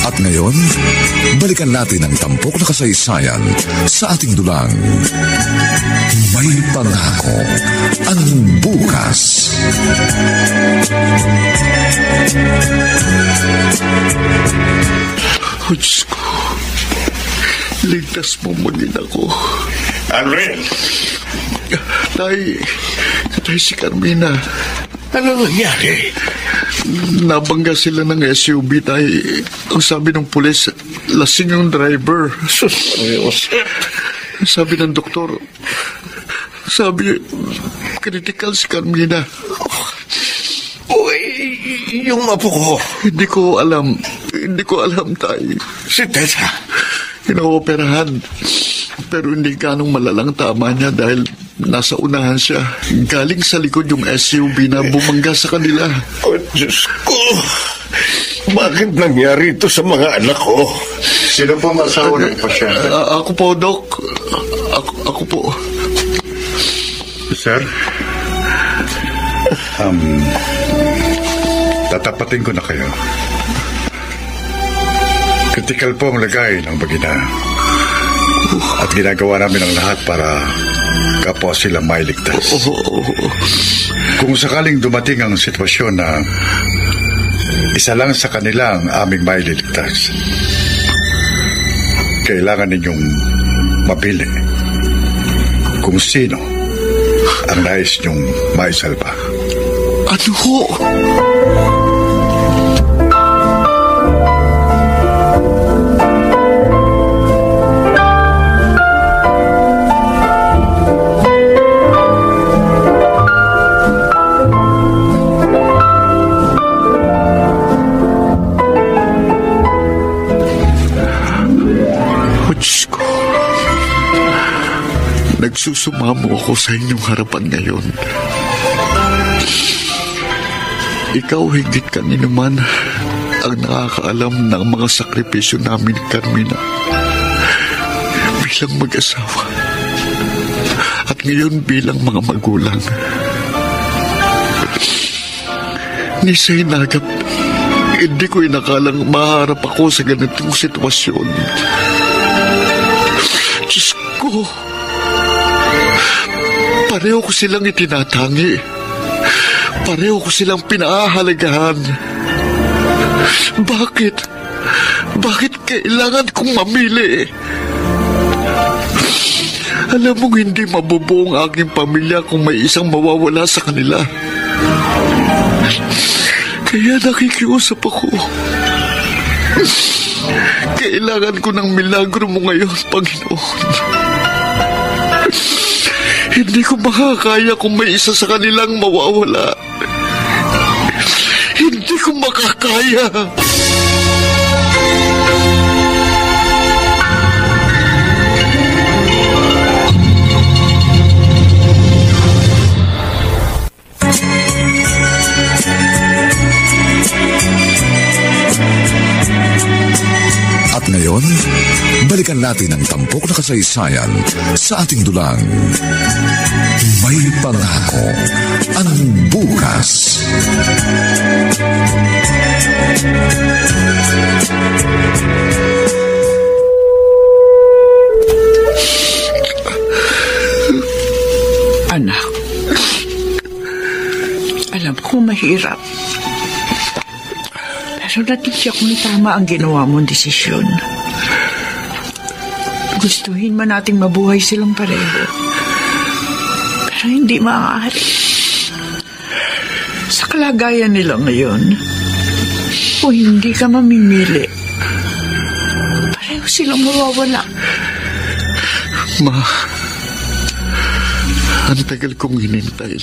At ngayon, balikan natin ang tampok na kasaysayan sa ating dulang. May pangako ang bukas. Oh, Diyos ko. Ligtas mo maging ako. Alvin! Tay, si Carmina. Ano nangyari? Nabangga sila ng SUV, tay. Ang sabi ng pulis, lasing yung driver. Sabi ng doktor, critical si Carmina. Uy, yung apo ko. Hindi ko alam, tay. Si Tessa. Inooperahan. Pero hindi ganong malalang tama niya dahil nasa unahan siya. Galing sa likod yung SUV na bumangga sa kanila. Oh, Diyos ko. Bakit nangyari ito sa mga anak ko? Sino po masawa ng pasyente? Ako po, Dok. Ako po. Sir? Tatapatin ko na kayo. Kritikal po ang lagay ng bagina. At ginagawa namin ang lahat para kapwa sila mailigtas. Kung sakaling dumating ang sitwasyon na isa lang sa kanila ang aming maililigtas, kailangan ninyong mapili kung sino ang nais niyong maisalba. Ano ho? Nagsusumamo ako sa inyong harapan ngayon. Ikaw higit kanino man ang nakakaalam ng mga sakripisyo namin ni Carmina bilang mag-asawa at ngayon bilang mga magulang. Ni sa hinagap, hindi ko inakalang maharap ako sa ganitong sitwasyon. Diyos ko, pareho ko silang itinatangi. Pareho ko silang pinaahalagahan. Bakit? Bakit kailangan kong mamili? Alam mong hindi mabubuo ang aking pamilya kung may isang mawawala sa kanila. Kaya nakikiusap ako. Kailangan ko ng milagro mo ngayon, Panginoon. Hindi ko makakaya kung may isa sa kanilang mawawala. Hindi ko makakaya. At ngayon, balikan natin ang tampok na kasaysayan sa ating dulang. May pangako ang bukas. Anak, alam ko mahirap. Pero natitiyak mo tama ang ginawa mong desisyon. Gustuhin man nating mabuhay silang pareho. Pero hindi maaari. Sa kalagayan nila ngayon, kung hindi ka mamimili, pareho silang mawawala. Ma, ang tagal kong hinintay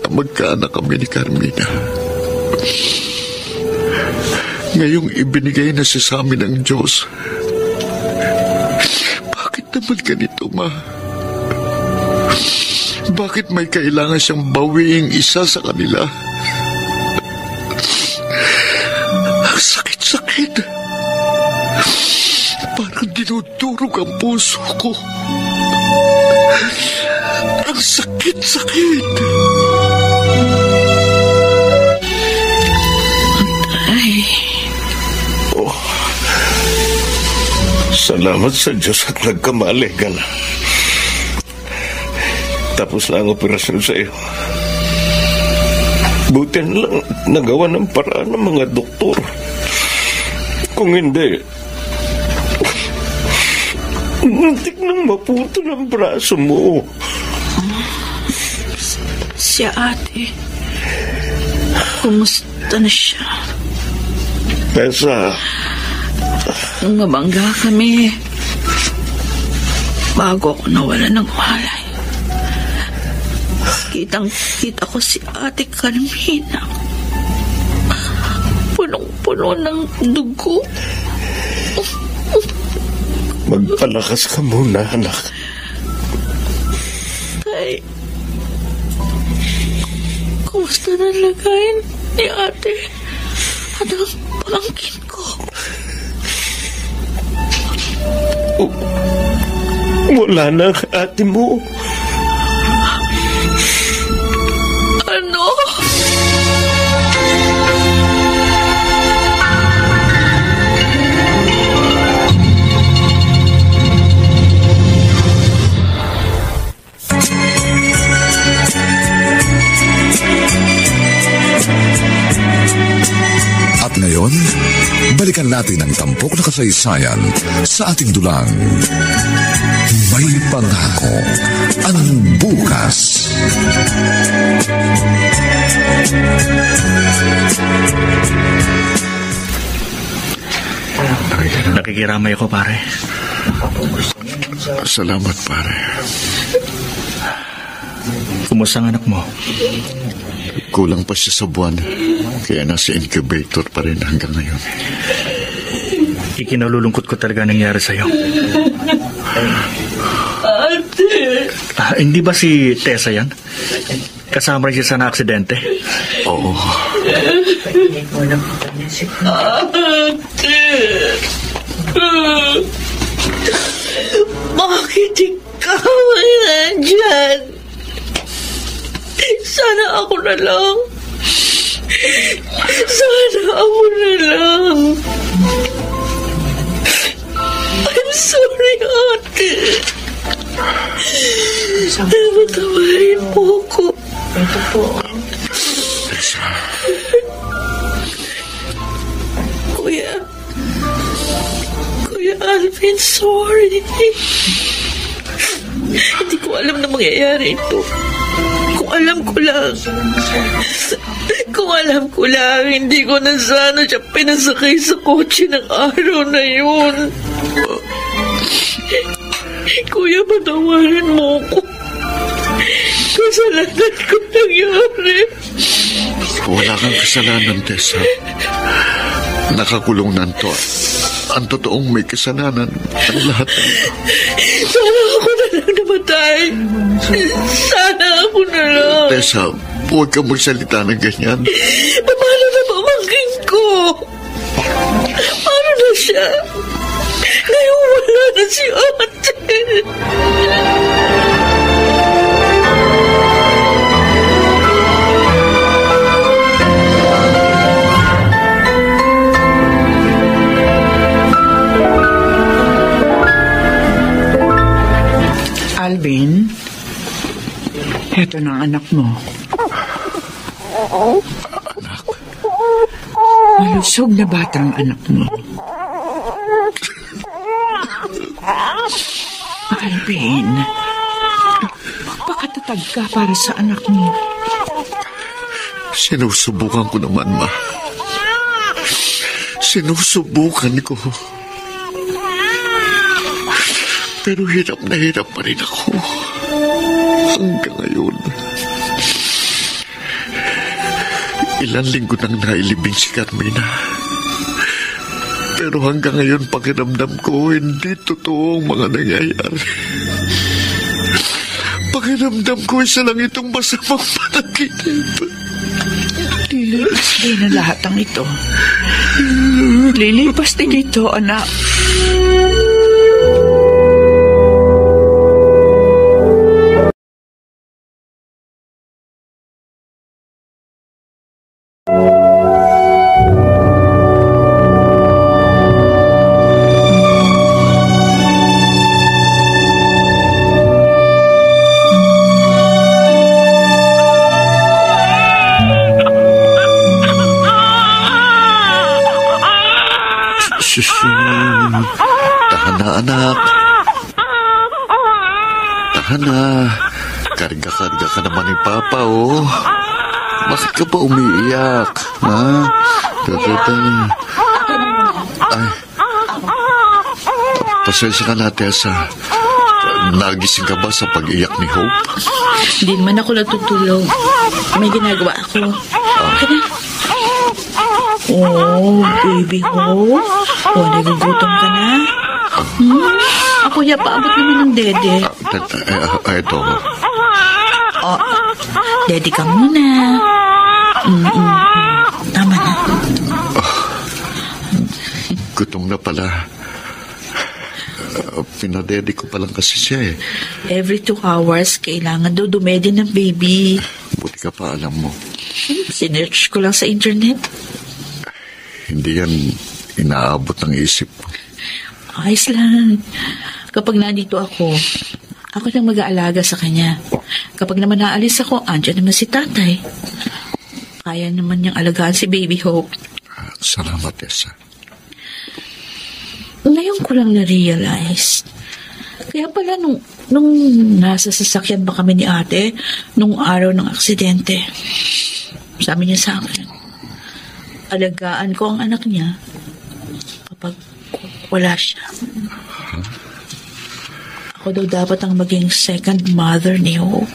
na magkaanak kami ni Carmina. Ngayong ibinigay na siya sa amin ng Diyos. naman ganito, Ma? Bakit may kailangan siyang bawiing isa sa kanila? Ang sakit-sakit. Parang dinudurog ang puso ko. Ang sakit-sakit. Ay. Oh. Salamat sa Diyos at nagkamali ka na. Tapos na ang operasyon sa iyo. Buti na lang nagawa ng paraan ng mga doktor. Kung hindi, muntik nang maputo ng braso mo. Si ate, kumusta na siya? Tessa. Nung mabangga kami, bago ako nawala ng malay, kitang-kita ko si Ate Carmina. Punong-puno ng dugo. Magpalakas ka muna, anak. Tay, kumusta na lagayin ni Ate at ang pamangkin ko? Wala na ang ate mo. Ano? At ngayon, balikan natin ang tampok na kasaysayan sa ating dulang. May pangako ang bukas. Nakikiramay ako, pare. Salamat, pare. Kumusta ang anak mo? Kulang pa siya sa buwan. Kaya nasa incubator pa rin hanggang ngayon. Ikinalulungkot ko talaga nangyari sa'yo. Ate! Hindi ba si Tessa yan? Kasama rin siya sa na-aksidente? Oo. Ate! Bakit ikaw ay nandyan? Sana ako na lang. Sana ako na lang. I'm sorry, Ate. Patawarin mo ko. Ito po. Kuya Alvin, sorry. Hindi ko alam na mangyayari ito. Kung alam ko lang, hindi ko na sana siya pinasakay sa kotse ng araw na yun. Kuya, patawarin mo ko. Kasalanan ko nangyari. Wala kang kasalanan, Tessa. Nakakulong nanto. Ang totoong may kasalanan ang lahat. Sana ako na lang namatay. Sana ako na lang. Tessa, huwag ka magsalita ng ganyan. Paano na pamangkin ko? Paano na siya? Ngayon wala na si ate. Alvin, eto na ang anak mo. Anak? Malusog na batang anak mo. Alvin, magpakatatag ka para sa anak mo. Sinusubukan ko naman, Ma. Sinusubukan ko. Pero hirap na hirap pa rin ako. Hanggang ngayon. Ilang linggo nang nailibing si Carmina. Pero hanggang ngayon pakiramdam ko hindi totoo ang mga nangyayari. Pakiramdam ko isa lang itong masamang panaginip. Lilipas din ang lahat ng ito. Lilipas din ito, anak. Tahan na, anak. Tahan na. Karga-karga ka naman ni Papa, oh. Bakit ka ba umiiyak? Ha? Ay. Pasensya ka na, Tessa. Nagising ka ba sa pag-iyak ni Hope? Hindi naman ako natutulog. May ginagawa ako. Okay na. Oh, baby Hope. Oh, nagugutom ka na? Ako paabot naman ng dede. Ito. Oh, dede ka muna. Tama na. Gutom na pala. Pinadede ko pa lang kasi siya eh. Every 2 hours, kailangan daw dumede ng baby. Buti ka pa, alam mo. Sinearch ko lang sa internet. Hindi yan inaabot ng isip. Ayos lang. Kapag nandito ako nang mag-aalaga sa kanya. Kapag naman naalis ako, andyan naman si tatay. Kaya naman niyang alagaan si Baby Hope. Salamat, Tessa. Ngayon ko lang na-realize. Kaya pala nung nasa sasakyan ba kami ni ate, nung araw ng aksidente, sabi niya sa akin, alagaan ko ang anak niya kapag wala siya. Ako daw dapat ang maging second mother ni Hope.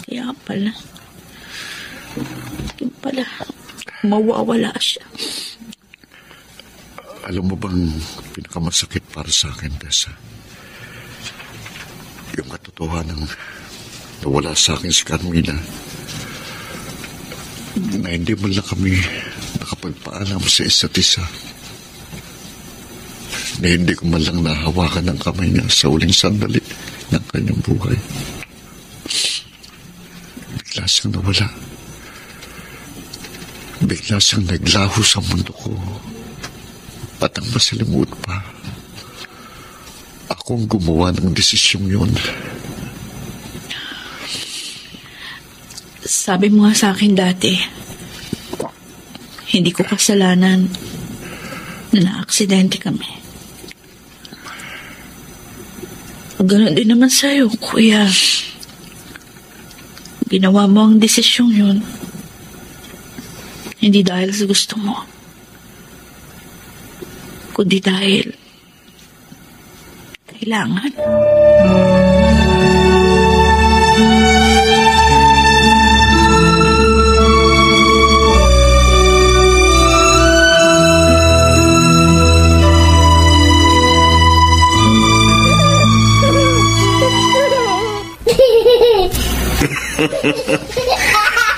Kaya pala, mawawala siya. Alam mo bang pinakamasakit para sa akin, Tessa? Yung katotohanan ng nawala sa akin si Carmina. Na hindi mo lang kami nakapagpaalam sa isa't isa. Na hindi ko man lang nahawakan ng kamay niya sa uling sandali ng kanyang buhay. Bigla siyang nawala. Bigla siyang naglaho sa mundo ko. At ang masalimuot pa, akong gumawa ng desisyong yun. Sabi mo nga sa akin dati, hindi ko kasalanan na na-aksidente kami. Ganon din naman sa'yo, kuya. Ginawa mo ang desisyong yun. Hindi dahil sa gusto mo, kundi dahil kailangan.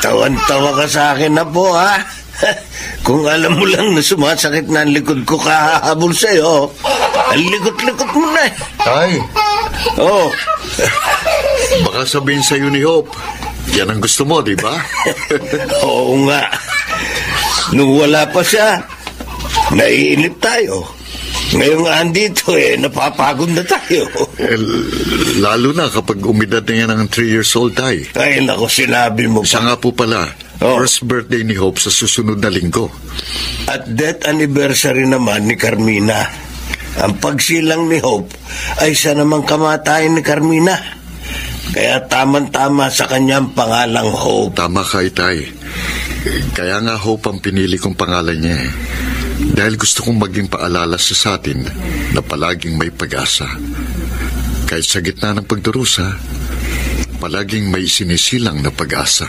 Tawan-tawa ka sa akin na po, ha? Kung alam mo lang na sumasakit na ang likod ko kahahabol sa'yo, ang likot-likot mo na. Tay! Oh. Baka sabihin sa'yo ni Hope, yan ang gusto mo, di ba? Oo nga. Nung wala pa siya, naiinip tayo. Ngayon nga andito napapagod na tayo. Lalo na kapag umidad na yan ng 3 years old, Tay. Ay, naku, sinabi mo pa. Siya nga po pala, first birthday ni Hope sa susunod na linggo. At death anniversary naman ni Carmina. Ang pagsilang ni Hope ay sa namang kamatayan ni Carmina. Kaya tamang-tama sa kanyang pangalang Hope. Tama ka, Tay. Kaya nga Hope ang pinili kong pangalan niya eh. Dahil gusto kong maging paalala sa atin na palaging may pag-asa. Kahit sa gitna ng pagdurusa, palaging may sinisilang na pag-asa.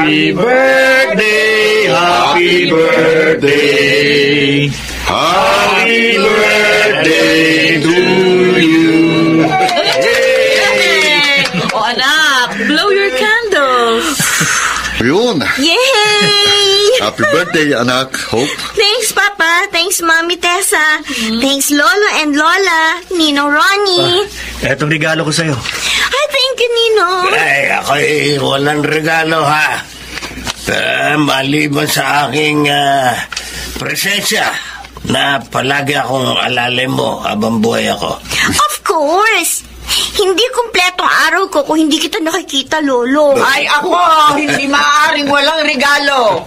Happy birthday, happy birthday, happy birthday to you. O anak, blow your candles. Yun. Yay! Happy birthday, anak. Hope. Thanks, Papa. Thanks, Mommy Tessa. Thanks, Lolo and Lola. Ninong Ronnie. Etong regalo ko sa'yo. Ay, thank you, Ninong. Ay, ako'y walang regalo, ha? Maliban sa aking presensya na palagi akong alalay mo habang buhay ako. Of course. Hindi kumpletong araw ko kung hindi kita nakikita, Lolo. Ay, ako, hindi maaaring walang regalo.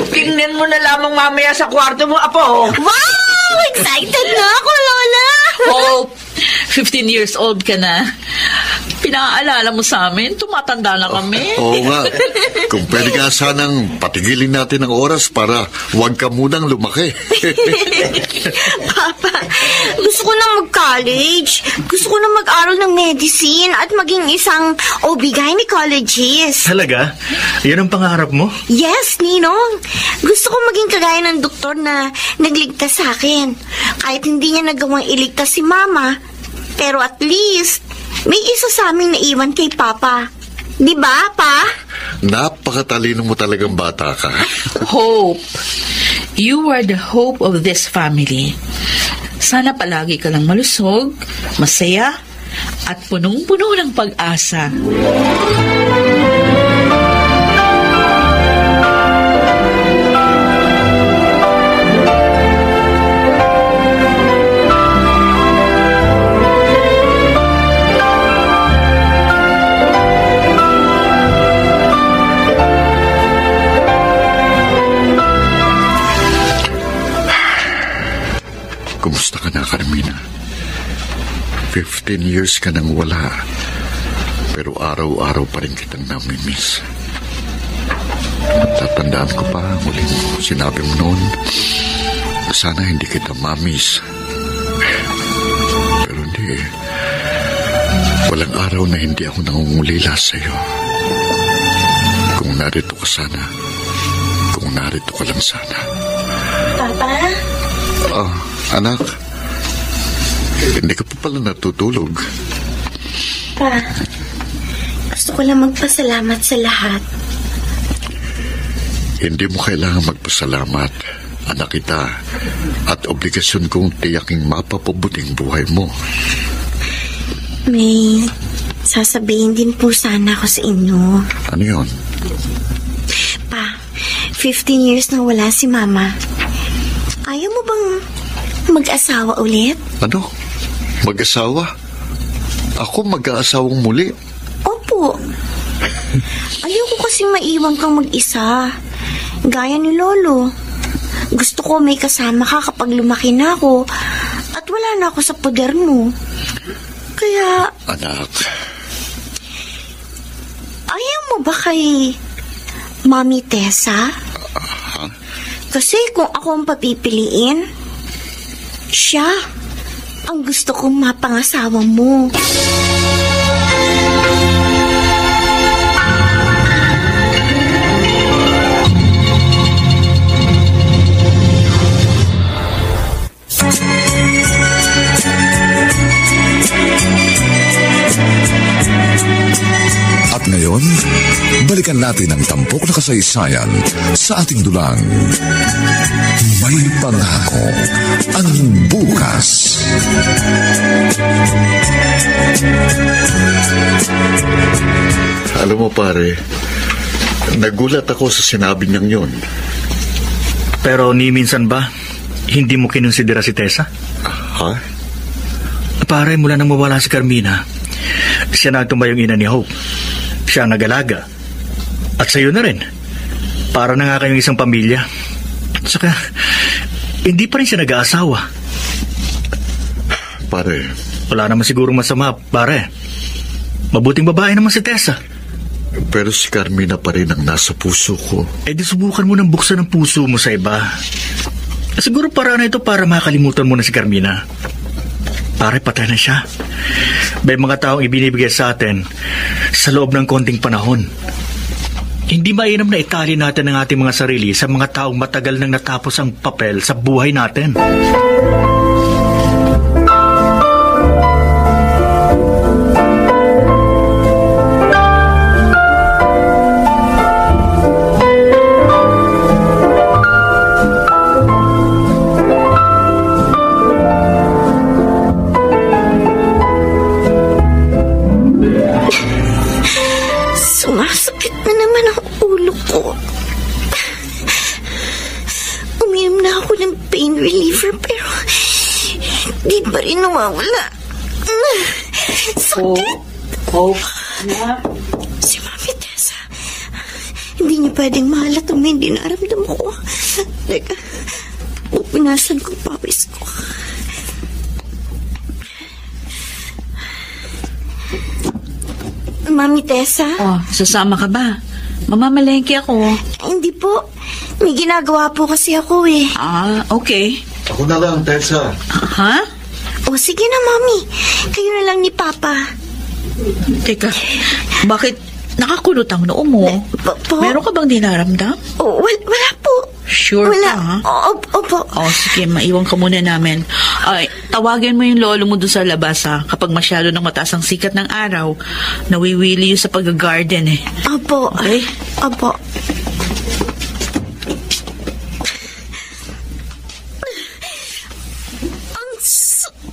Tingnan mo na lamang mamaya sa kwarto mo, Apo. Wow! Excited na ako, Lola. Hope, 15 years old ka na. Pinaalala mo sa amin, tumatanda na kami. Oo nga. Kung pwede nga sanang patigilin natin ang oras para huwag ka munang lumaki. Papa, gusto ko na mag-college. Gusto ko na mag-aral ng medicine at maging isang OB-gynecologist. Talaga? Yan ang pangarap mo? Yes, Ninong. Gusto ko maging kagaya ng doktor na nagligtas sa akin. Kahit hindi niya nagawang iligtas si Mama. Pero at least, may isa sa aming naiwan kay Papa. Di ba, Pa? Napakatalino mo talagang bata ka. Hope, you are the hope of this family. Sana palagi ka lang malusog, masaya, at punong-puno ng pag-asa. Kumusta ka na, Carmina? 15 years ka nang wala. Pero araw-araw pa rin kitang namimiss. Tatandaan ko pa, muling sinabi mo noon, sana hindi kita mamiss. Pero hindi. Walang araw na hindi ako nangungulila sa'yo. Kung narito ka sana, kung narito ka lang sana. Papa? Anak, hindi ka pa pala natutulog. Pa, gusto ko lang magpasalamat sa lahat. Hindi mo kailangan magpasalamat, anak kita, at obligasyon kong tiyaking mapapabuting buhay mo. May sasabihin din po sana ako sa inyo. Ano yun? Pa, 15 years na wala si Mama. Ayaw mo bang mag-asawa ulit? Ano? Mag-asawa? Ako mag-aasawang muli? Opo. Ayaw ko kasing maiwan kang mag-isa. Gaya ni Lolo. Gusto ko may kasama ka kapag lumaki na ako at wala na ako sa poder mo. Kaya... Anak. Ayaw mo ba kay Mami Tessa? Kasi kung ako ang papipiliin, siya ang gusto kong mapangasawa mo. At ngayon, balikan natin ang tampok na kasaysayan sa ating dulang. May pangako ang bukas. Alam mo pare, nagulat ako sa sinabi niyang yun. Pero ni minsan ba, hindi mo kinonsidera si Tessa? Ha? Pare, mula nang mawala si Carmina, siya na tumayong ina ni Hope. Siya ang nag-alaga. At sa'yo na rin. Para na nga kayong isang pamilya. Saka, hindi pa rin siya nag-aasawa. Pare. Wala naman sigurong masama, pare. Mabuting babae naman si Tessa. Pero si Carmina pa rin ang nasa puso ko. Eh di subukan mo nang buksan ang puso mo sa iba. Siguro paraan na ito para makalimutan mo na si Carmina. Pare, patay na siya. May mga taong ibinibigay sa atin sa loob ng konting panahon. Hindi mainam na itali natin ang ating mga sarili sa mga taong matagal nang natapos ang papel sa buhay natin. Sumasakit na naman ang ulo ko. Uminom na ako ng pain reliever pero di pa rin nawawala. Sakit. Si Mami Tessa. Hindi niya pwedeng mahalata may dinaramdam ko. Teka, pupunasan ko pawis ko. Mami Tessa? Oh, sasama ka ba? Mamamalengke ako. Hindi po. May ginagawa po kasi ako eh. Ah, okay. Ako na lang, Tessa. Ha? O sige na, Mami. Kayo na lang ni Papa. Teka, bakit nakakulot ang noo mo? Po? Meron ka bang dinaramdam? Oh, wala po. Sure Wala. ka, ha? Opo. Oh, sige, maiwan ka muna namin. Ay, tawagin mo yung lolo mo doon sa labas, ha? Kapag masyado ng mataas ang sikat ng araw, nawiwili yun sa pag-garden, eh. Opo. Okay? Opo. Ang sakit.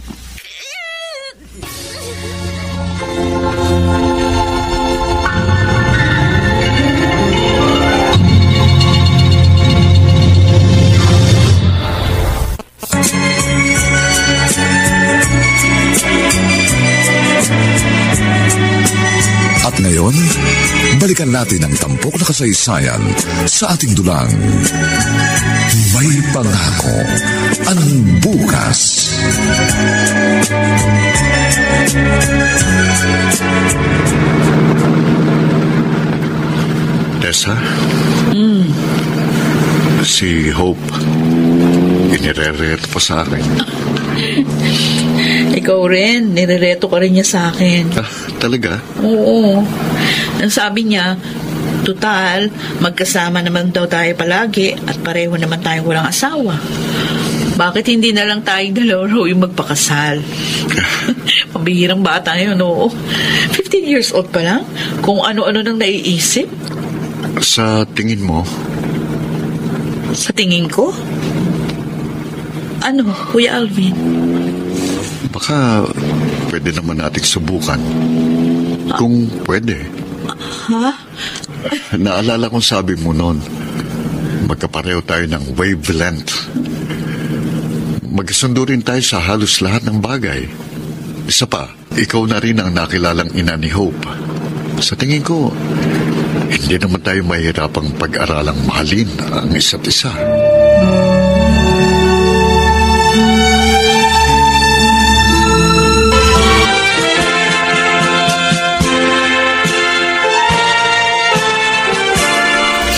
At ngayon, balikan natin ang tampok na kasaysayan sa ating dulang. May pangako ang bukas. Tessa? Si Hope, inirereto pa sa akin. Ikaw rin, nirereto ka rin niya sa akin. Ah, talaga? Oo. Ang sabi niya, total, magkasama naman daw tayo palagi at pareho naman tayong walang asawa. Bakit hindi na lang tayong dalawa raw yung magpakasal? Pambihirang bata yun, oo. 15 years old pa lang, kung ano-ano nang naiisip. Sa tingin mo, Sa tingin ko? Ano, Kuya Alvin? baka pwede naman nating subukan. Kung pwede. Ha? Naalala kong sabi mo noon, magkapareho tayo ng wavelength. Magkasundo rin tayo sa halos lahat ng bagay. Isa pa, ikaw na rin ang nakilalang ina ni Hope. Sa tingin ko, hindi naman tayo mahirapang pag-aralang mahalin ang isa't isa.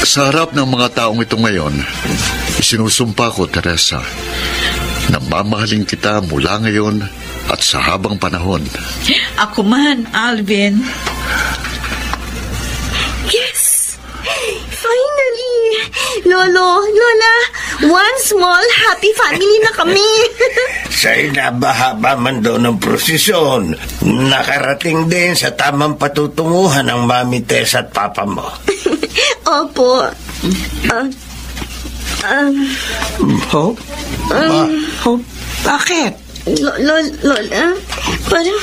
Sa harap ng mga taong ito ngayon, isinusumpa ko, Teresa, na mamahalin kita mula ngayon at sa habang panahon. Ako man, Alvin. Yes! Finally! Lolo, Lola, one small happy family na kami. Sa inabahaba man daw ng prosesyon, nakarating din sa tamang patutunguhan ng Mami Tess at Papa mo. Opo. Hope? Hope? Bakit? Lola, parang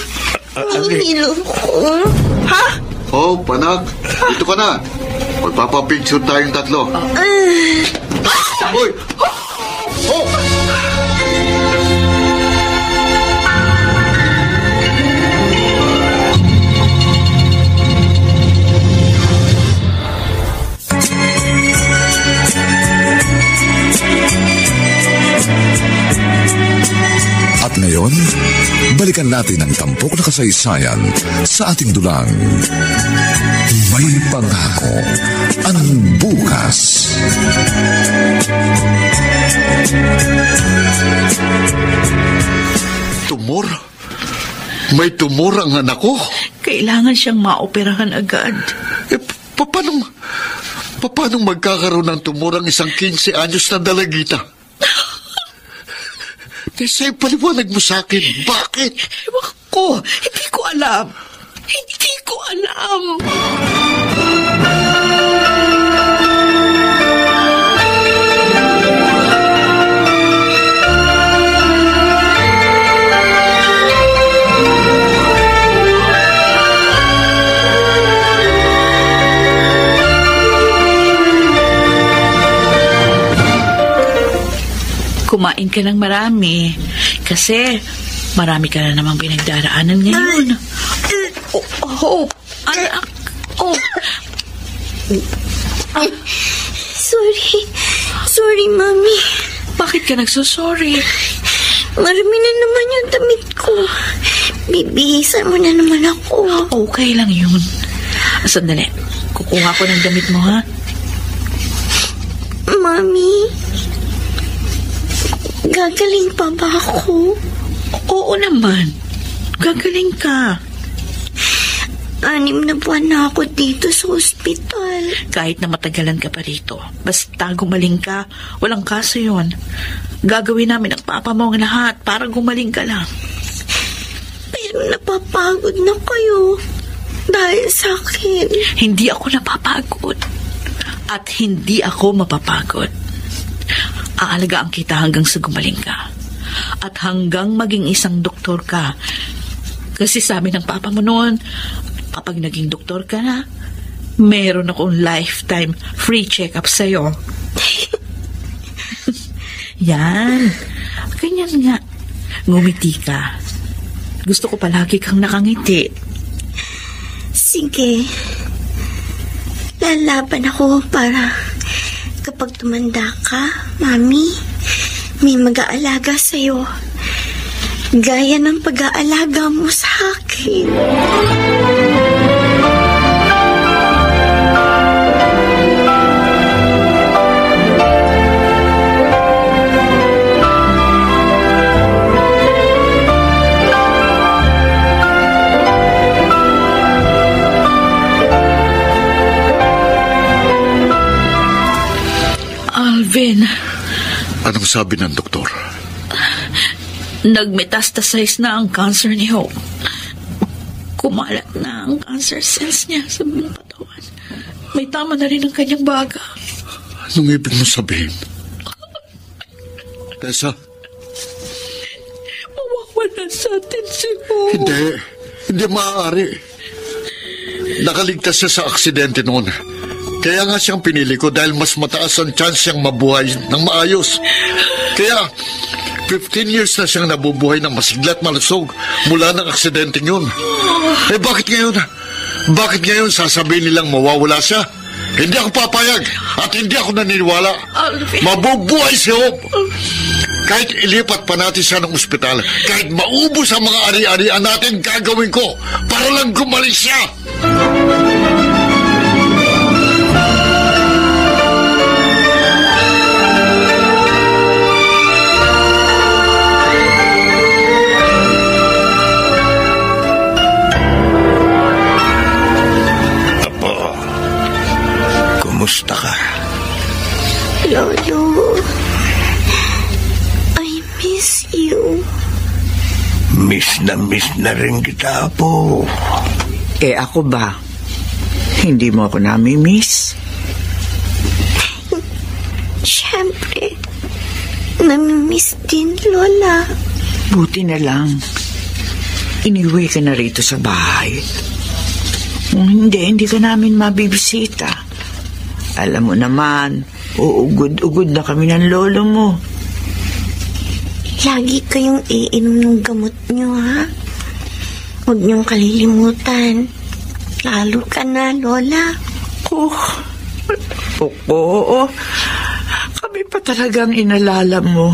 nahihilo ko. Ha? Oh, panak, dito ka na. Magpapapicture tayong tatlo. Hoy! Oh! At ngayon, balikan natin ang tampok na kasaysayan sa ating dulang. May pangako ang bukas. Tumor? May tumor ang anak ko? Kailangan siyang maoperahan agad. Paano magkakaroon ng tumurang isang 15 anyos na dalagita? Tesay, paliwanag mo sa akin. Bakit? Ewan ko. Hindi ko alam. Hindi ko alam. Kumain ka ng marami kasi marami ka na namang pinagdaraanan ngayon. Anak. Sorry, Mami. Bakit ka nagsusorry? Marami na naman yung damit ko. Bibihisan mo na naman ako. Okay lang yun. Sandali. Kukuha ko ng damit mo, ha? Mami, gagaling pa ba ako? Oo naman. Gagaling ka. 6 na buwan na ako dito sa ospital. Kahit na matagalan ka pa rito, basta gumaling ka, walang kaso yun. Gagawin namin ang papa mo ang lahat para gumaling ka lang. Pero napapagod na kayo dahil sa akin. Hindi ako napapagod. At hindi ako mapapagod. Aalagaan kita hanggang sa gumaling ka. At hanggang maging isang doktor ka. Kasi sabi ng papa mo noon, kapag naging doktor ka na, meron akong lifetime free check-up sa'yo. Yan. Ganyan nga. Ngumiti ka. Gusto ko palagi kang nakangiti. Sige. Lalaban ako para kapag tumanda ka, Mami, may mag-aalaga sa'yo. Gaya ng pag-aalaga mo sa akin. Alvin. Anong sabi ng doktor? Nagmetastasize na ang cancer ni Hope. Kumalat na ang cancer cells niya sa buong katawan. May tama na rin ang kanyang baga. Anong ibig mo sabihin? Tessa? Mawawalan sa atin si Hope. Hindi maaari. Nakaligtas siya sa aksidente noon. Kaya nga siyang pinili ko dahil mas mataas ang chance siyang mabuhay ng maayos. Kaya 15 years na siyang nabubuhay ng masiglat malusog mula ng aksidenteng yun. Bakit ngayon? Bakit ngayon sasabihin nilang mawawala siya? Hindi ako papayag at hindi ako naniniwala. Mabubuhay si Hope. Kahit ilipat pa natin siya ng ospital, kahit maubos ang mga ari-arian natin, gagawin ko para lang gumaling siya. Kumusta ka? Lolo, I miss you. Miss na rin kita po. Ako ba? Hindi mo ako nami-miss? Siyempre, nami-miss din, Lola. Buti na lang. Iniwi ka na rito sa bahay. Kung hindi ka namin mabibisita. Alam mo naman, uugod-ugod na kami ng lolo mo. Lagi kayong iinom ng gamot nyo, ha? Huwag niyong kalilimutan. Lalo ka na, Lola. Oo. Kami pa talagang inalala mo.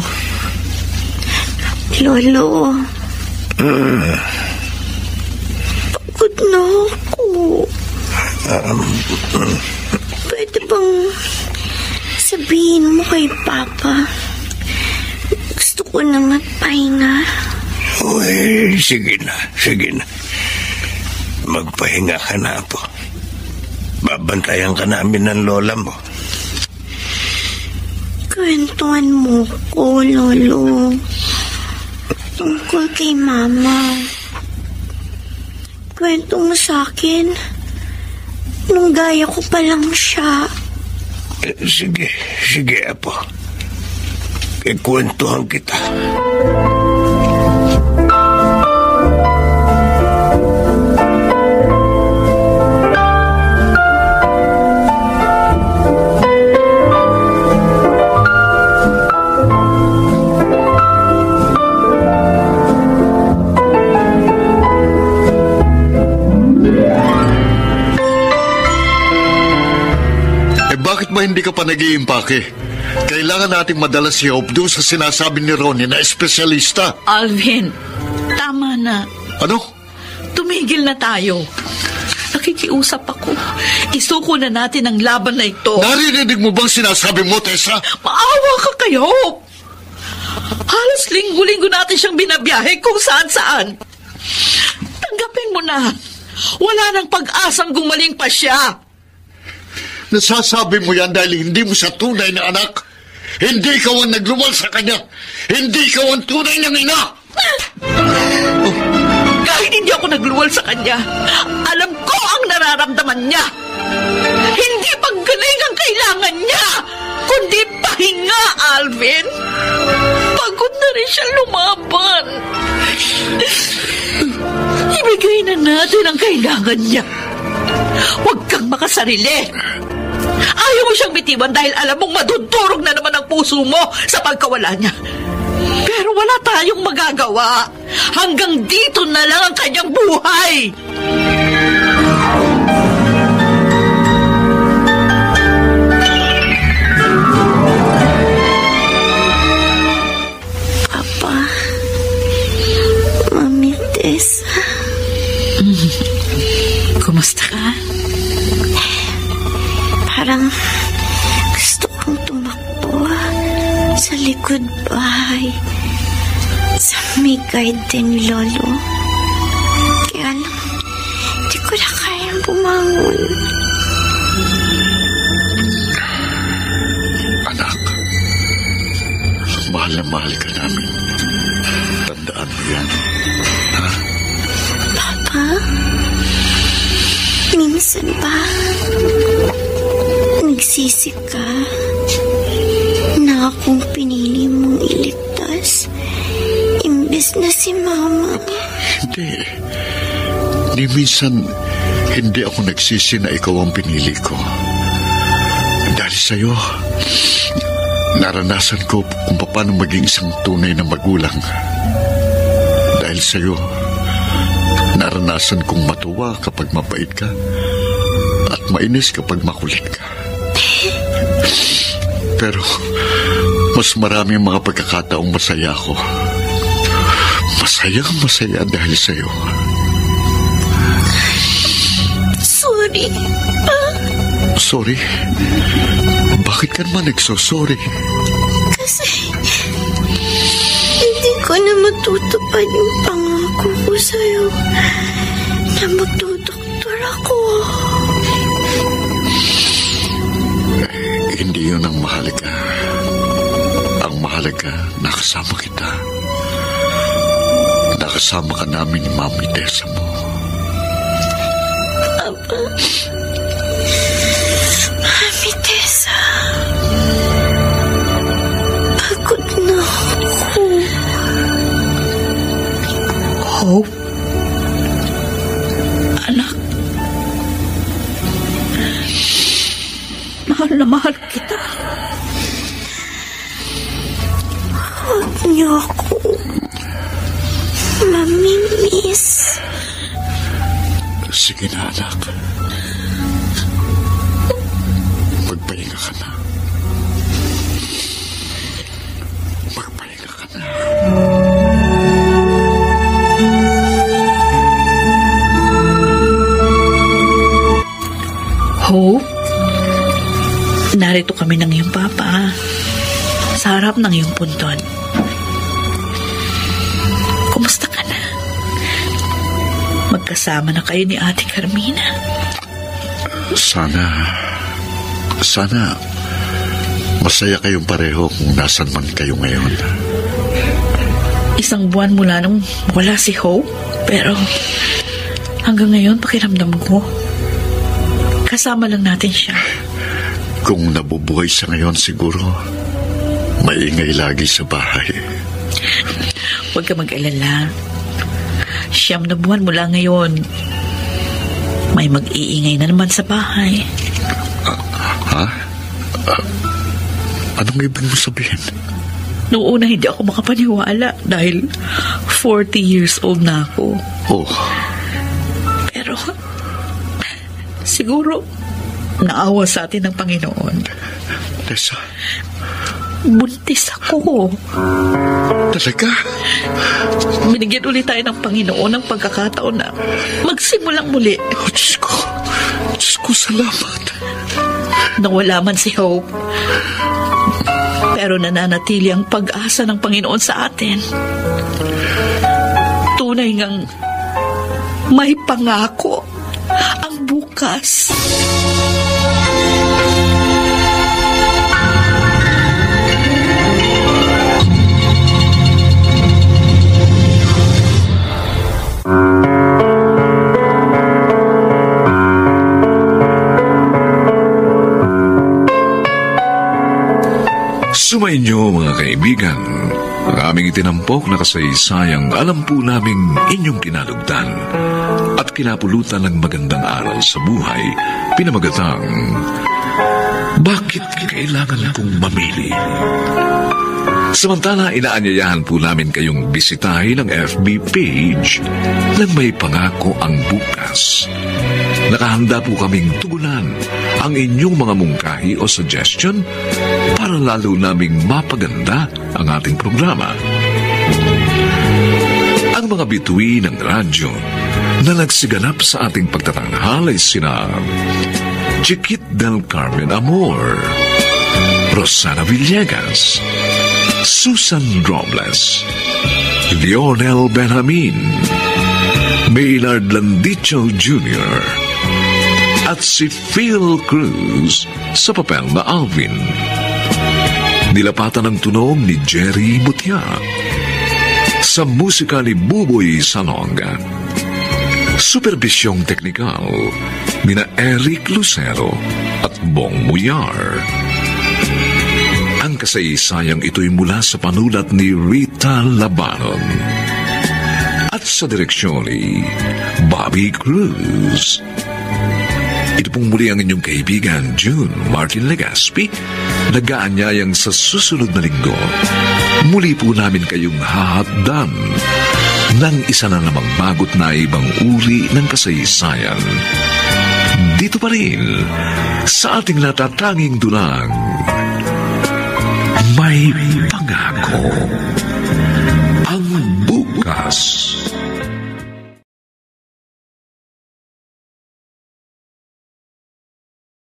Lolo. Pagod na ako. Pwede bang sabihin mo kay Papa? Gusto ko na magpahinga. Sige na. Magpahinga ka na po. Babantayan ka namin ng lola mo. Kwentuhan mo ko, Lolo. Tungkol kay Mama. Kwento mo sa akin. Nung gaya ko pa lang siya. Sige, Apo. Ikwentuhan kita. Bakit ba hindi ka pa nag-iimpake? Kailangan nating madala si Hope doon sa sinasabi ni Ronnie na espesyalista. Alvin, tama na. Ano? Tumigil na tayo. Nakikiusap ako. Isuko na natin ang laban na ito. Narinig mo bang sinasabi mo, Tessa? Maawa ka kay Hope. Halos linggo-linggo natin siyang binabiyahe kung saan-saan. Tanggapin mo na. Wala nang pag-asang gumaling pa siya. Nasasabi mo yan dahil hindi mo siya tunay na anak. Hindi ikaw ang nagluwal sa kanya. Hindi ikaw ang tunay niyang ina. Kahit hindi ako nagluwal sa kanya, alam ko ang nararamdaman niya. Hindi paggaling ang kailangan niya, kundi pahinga, Alvin. Pagod na rin siya lumaban. Ibigay na natin ang kailangan niya. Huwag kang makasarili. Ayaw mo siyang bitiwan dahil alam mong madudurog na naman ang puso mo sa pagkawala niya. Pero wala tayong magagawa. Hanggang dito na lang ang kanyang buhay. Papa, Mami Tessa. Kumusta ka? Parang gusto kong tumakbo sa likod bahay. Sa may garden, Lolo. Kaya lang, di ko na kayang bumangon. Anak, mahal na mahal ka namin. Tandaan mo yan. Ha? Papa, minsan ba nagsisi ka na akong pinili mong iligtas imbes na si Mama? Hindi. Ni minsan, hindi ako nagsisi na ikaw ang pinili ko. Dahil sa'yo, naranasan ko kung paano maging isang tunay na magulang. Dahil sa'yo, naranasan kong matuwa kapag mabait ka at mainis kapag makulit ka. Pero mas marami ang mga pagkakataong masaya ako. Masaya dahil sa'yo. Sorry. Sorry? Bakit ka naman nagsosorry? Kasi hindi ko na matutupad yung pangako ko sa'yo na magdodoktor ako. Hindi yun ang mahalaga. Ang mahalaga, nakasama kita. Nakasama ka namin ni Mami Tessa mo. Papa, Mami Tessa, pagod na ako. Hope? Anak? Mahal na mahal kita. Huwag niyo ako mamimiss. Sige na, anak. Magpahinga ka na. Magpahinga ka na. Hope? Narito kami ng iyong papa. Sa harap ng iyong punton. Kumusta ka na? Magkasama na kayo ni Ate Carmina. Sana masaya kayong pareho kung nasan man kayo ngayon. Isang buwan mula nung wala si Hope, pero hanggang ngayon pakiramdam ko kasama lang natin siya. Kung nabubuhay siya ngayon, siguro maingay lagi sa bahay. Huwag ka mag-alala. 9 na buwan mula ngayon, may mag-iingay na naman sa bahay. Anong ibig mo sabihin? Noong una hindi ako makapaniwala dahil 40 years old na ako. Oh. Pero siguro naawa sa atin ng Panginoon. Tessa? Buntis ako. Talaga? Binigyan ulit tayo ng Panginoon ng pagkakataon na magsimulang muli. Oh, Diyos ko, salamat. Nawala man si Hope, pero nananatili ang pag-asa ng Panginoon sa atin. Tunay ngang may pangako ang bukas. Sumainyo mga kaibigan, ang aming itinampok na kasaysayang alam po naming inyong kinalugdan at kinapulutan ng magandang aral sa buhay, pinamagatang, bakit kailangan kong mamili? Samantala, inaanyayahan po namin kayong bisitahin ang FB page ng May Pangako ang Bukas. Nakahanda po kaming tugunan ang inyong mga mungkahi o suggestion para lalo naming mapaganda ang ating programa. Ang mga bituin ng radyo na nagsiganap sa ating pagtatanghal ay sina Chiquit del Carmen Amor, Rosana Villegas, Susan Robles, Lionel Benjamin, Maynard Landicho Jr., at si Phil Cruz sa papel na Alvin. Nilapatan ng tunog ni Jerry Butia. Sa musika ni Buboy Salonga. Supervisyong teknikal nina Eric Lucero at Bong Muyar. Ang kasaysayang ito'y mula sa panulat ni Rita Labanon. At sa direksyon ni Bobby Cruz. Ito pong muli ang inyong kaibigan, June Martin Legaspi, nag-aanyayang sa susunod na linggo. Muli po namin kayong hahatdan ng isa na namang bagot na ibang uri ng kasaysayan. Dito pa rin, sa ating natatanging dunang, May Pangako ang Bukas.